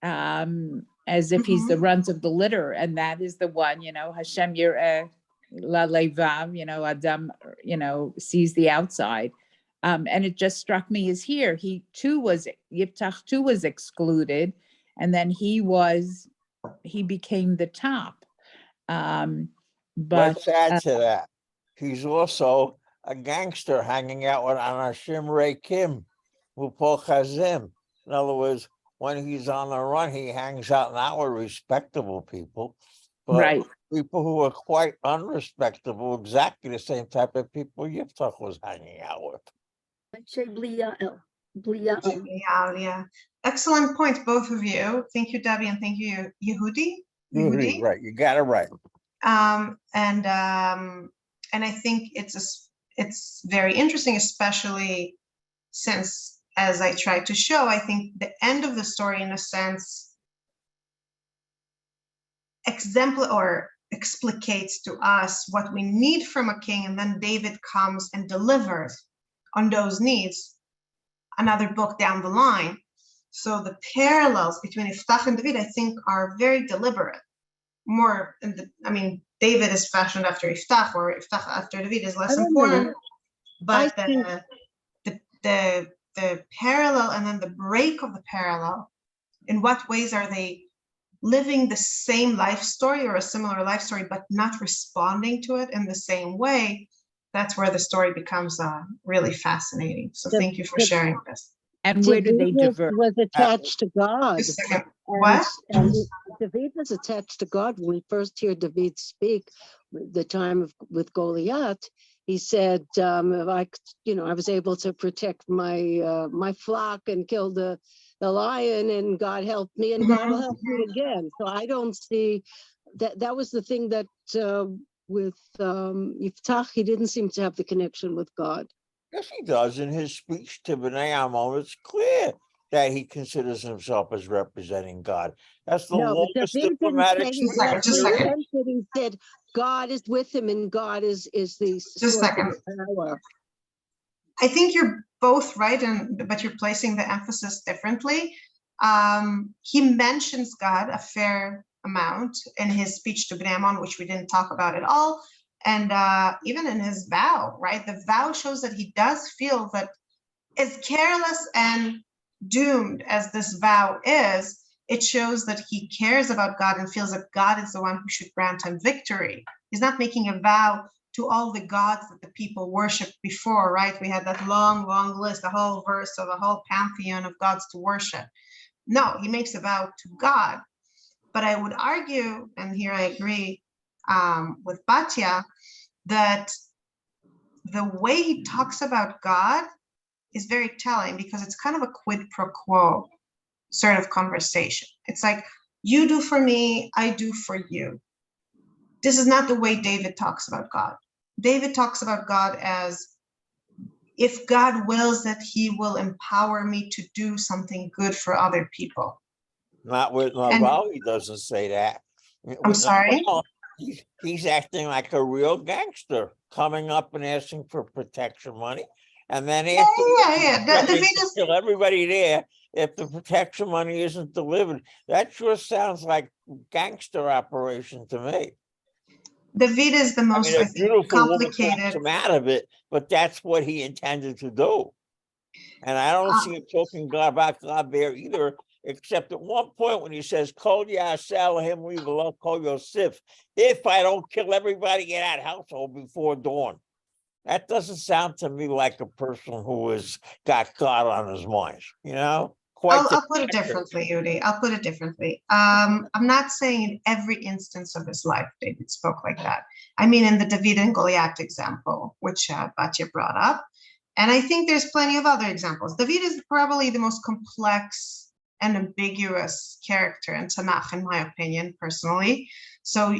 S3: as if he's the runt of the litter. And that is the one, Hashem Yireh La Levav, Adam, sees the outside. And it just struck me as here, Yiftach too was excluded. And then he became the top. But
S4: let's add to that. He's also a gangster hanging out with Anashim Reikim, Upol Chazim. In other words, when he's on the run, he hangs out not with respectable people, but people who are quite unrespectable, exactly the same type of people Yiftach was hanging out with.
S1: Yeah. Excellent point, both of you. Thank you, Debbie, and thank you, Yehudi.
S4: Right, you got it right.
S1: And I think it's very interesting, especially since, as I tried to show, I think the end of the story, in a sense, explicates to us what we need from a king, and then David comes and delivers on those needs another book down the line. So the parallels between Iftach and David, I think, are very deliberate. David is fashioned after Iftach, or Iftach after David is less important. But the parallel and then the break of the parallel, in what ways are they living the same life story or a similar life story, but not responding to it in the same way? That's where the story becomes really fascinating. So thank you for sharing this.
S3: And where do they
S5: David
S3: divert?
S5: was attached to God.
S1: Just a second.
S5: And,
S1: What?
S5: and David was attached to God. When we first hear David speak, the time with Goliath, he said, if I was able to protect my my flock and kill the lion, and God helped me, and God will help me again. So I don't see that. That was the thing that with Yiftach, he didn't seem to have the connection with God.
S4: Yes, he does. In his speech to Bnei Ammon, it's clear that he considers himself as representing God. That's the
S5: No, but
S4: longest
S5: David didn't
S4: diplomatic
S5: say
S4: speech.
S1: Just a second.
S5: He said God is with him, and God is the source of his power.
S1: I think you're both right, but you're placing the emphasis differently. He mentions God a fair amount in his speech to Bnei Ammon, which we didn't talk about at all. And even in his vow, right? The vow shows that he does feel that, as careless and doomed as this vow is, it shows that he cares about God and feels that God is the one who should grant him victory. He's not making a vow to all the gods that the people worshipped before, right? We had that long, long list, a whole verse of a whole pantheon of gods to worship. No, he makes a vow to God. But I would argue, and here I agree with Batya, that the way he talks about God is very telling, because it's kind of a quid pro quo sort of conversation. It's like, you do for me, I do for you. This is not the way David talks about God. David talks about God as, if God wills that he will empower me to do something good for other people.
S4: Not with Naval, he doesn't say that.
S1: I'm sorry?
S4: He's acting like a real gangster, coming up and asking for protection money. And then kill everybody there if the protection money isn't delivered. That sure sounds like gangster operation to me.
S1: David is the most, I think, complicated.
S4: Him out of it, but that's what he intended to do. And I don't see him talking about God there either, except at one point when he says, "Kol Yaseh him leave Kol Yosef," if I don't kill everybody in that household before dawn. That doesn't sound to me like a person who has got God on his mind, you know?
S1: I'll put it differently, Yudi. I'll put it differently. I'm not saying in every instance of his life David spoke like that. I mean, in the David and Goliath example, which Batya brought up. And I think there's plenty of other examples. David is probably the most complex and ambiguous character in Tanakh, in my opinion, personally. So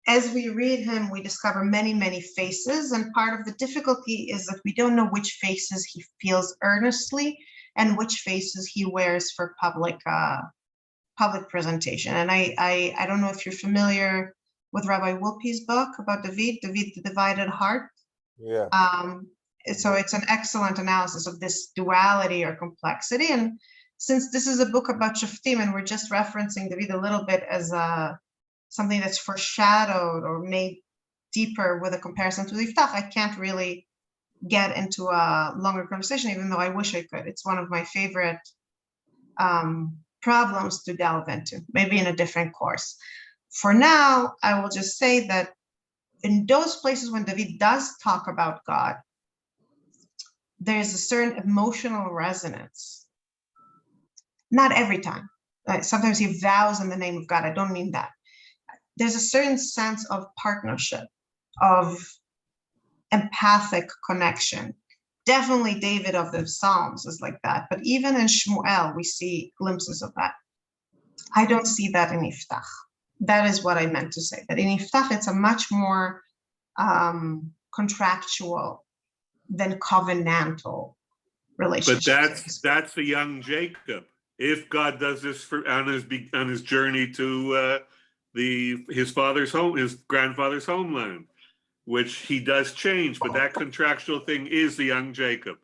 S1: as we read him, we discover many, many faces. And part of the difficulty is that we don't know which faces he feels earnestly and which faces he wears for public presentation. And I don't know if you're familiar with Rabbi Wolpe's book about David, the Divided Heart.
S4: Yeah.
S1: So it's an excellent analysis of this duality or complexity. And since this is a book about Shoftim, and we're just referencing David a little bit as something that's foreshadowed or made deeper with a comparison to Yiftach, I can't really get into a longer conversation, even though I wish I could. It's one of my favorite problems to delve into, maybe in a different course. For now, I will just say that in those places when David does talk about God, there's a certain emotional resonance. Not every time. Sometimes he vows in the name of God. I don't mean that. There's a certain sense of partnership, of empathic connection. Definitely David of the Psalms is like that, but even in Shmuel, we see glimpses of that. I don't see that in Yiftach. That is what I meant to say, that in Yiftach, it's a much more contractual than covenantal relationship.
S6: But that's the young Jacob. If God does this on his journey to his grandfather's homeland, which he does change, but that contractual thing is the young Jacob.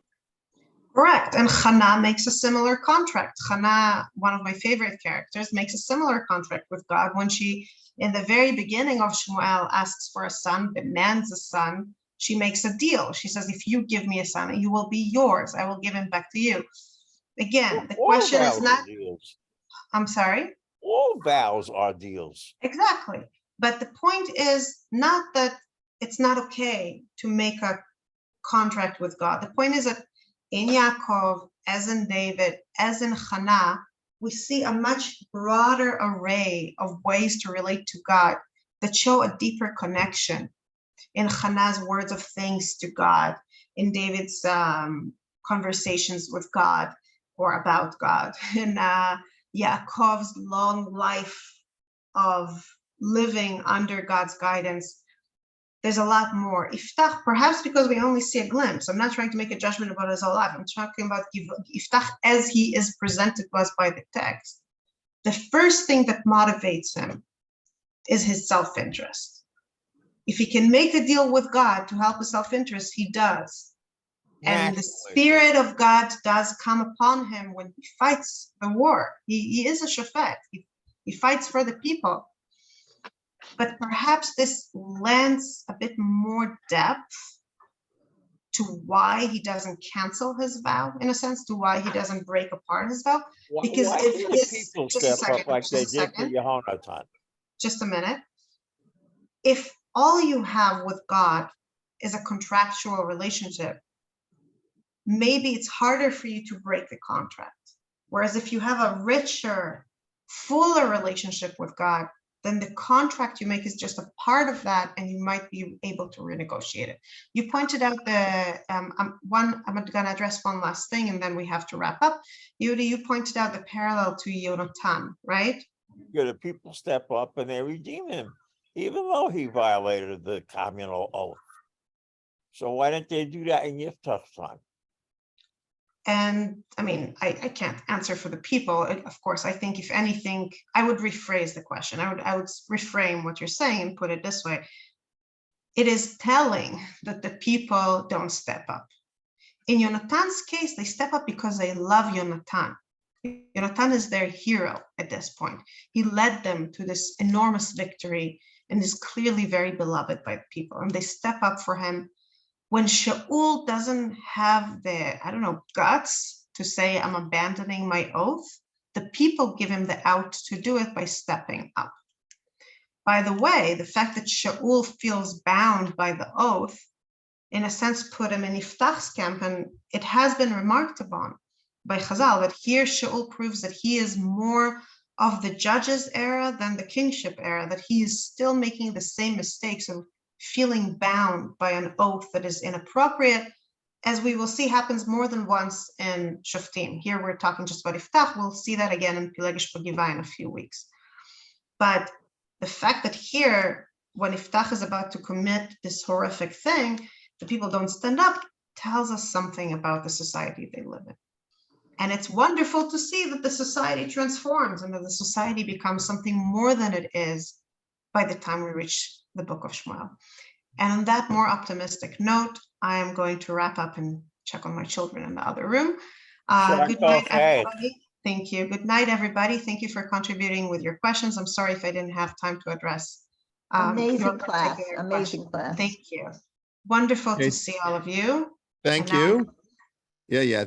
S1: Correct. And Hannah makes a similar contract. Hannah, one of my favorite characters, makes a similar contract with God when she, in the very beginning of Shmuel, asks for a son, demands a son. She makes a deal. She says, if you give me a son, he will be yours. I will give him back to you. Again, the question is not...
S4: Deals.
S1: I'm sorry?
S4: All vows are deals.
S1: Exactly. But the point is not that it's not okay to make a contract with God. The point is that in Yaakov, as in David, as in Hannah, we see a much broader array of ways to relate to God that show a deeper connection. In Hannah's words of thanks to God, in David's conversations with God or about God, in Yaakov's long life of living under God's guidance. There's a lot more. Iftach, perhaps because we only see a glimpse. I'm not trying to make a judgment about his whole life. I'm talking about Iftach as he is presented to us by the text. The first thing that motivates him is his self-interest. If he can make a deal with God to help his self-interest, he does. And the Spirit of God does come upon him when he fights the war. He is a shofet. He fights for the people. But perhaps this lends a bit more depth to why he doesn't cancel his vow, in a sense, to why he doesn't break apart his vow. Because
S4: why
S1: if
S4: do people step up like they did for Yehonatan?
S1: Just a minute. If all you have with God is a contractual relationship, maybe it's harder for you to break the contract. Whereas if you have a richer, fuller relationship with God, then the contract you make is just a part of that, and you might be able to renegotiate it. You pointed out the I'm going to address one last thing, and then we have to wrap up. Yudi, you pointed out the parallel to Yonatan, right?
S4: The people step up and they redeem him, even though he violated the communal oath. So why didn't they do that in Yiftach's time?
S1: And I mean, I can't answer for the people. Of course, I think if anything, I would rephrase the question. I would reframe what you're saying and put it this way. It is telling that the people don't step up. In Yonatan's case, they step up because they love Yonatan. Yonatan is their hero at this point. He led them to this enormous victory and is clearly very beloved by the people. And they step up for him. When Shaul doesn't have the, guts to say, I'm abandoning my oath, the people give him the out to do it by stepping up. By the way, the fact that Shaul feels bound by the oath, in a sense, put him in Yiftach's camp, and it has been remarked upon by Chazal that here Shaul proves that he is more of the judges era than the kingship era, that he is still making the same mistakes of feeling bound by an oath that is inappropriate, as we will see happens more than once in Shoftim. Here we're talking just about Iftach. We'll see that again in Pilegesh Pagivah in a few weeks. But the fact that here, when Iftach is about to commit this horrific thing, the people don't stand up, tells us something about the society they live in. And it's wonderful to see that the society transforms and that the society becomes something more than it is by the time we reach the book of Shmuel. And on that more optimistic note, I am going to wrap up and check on my children in the other room. Good night, everybody. Thank you. Good night, everybody. Thank you for contributing with your questions. I'm sorry if I didn't have time to address.
S7: Amazing class. Amazing class.
S1: Thank you. Wonderful to see all of you.
S2: Thank you. Yeah.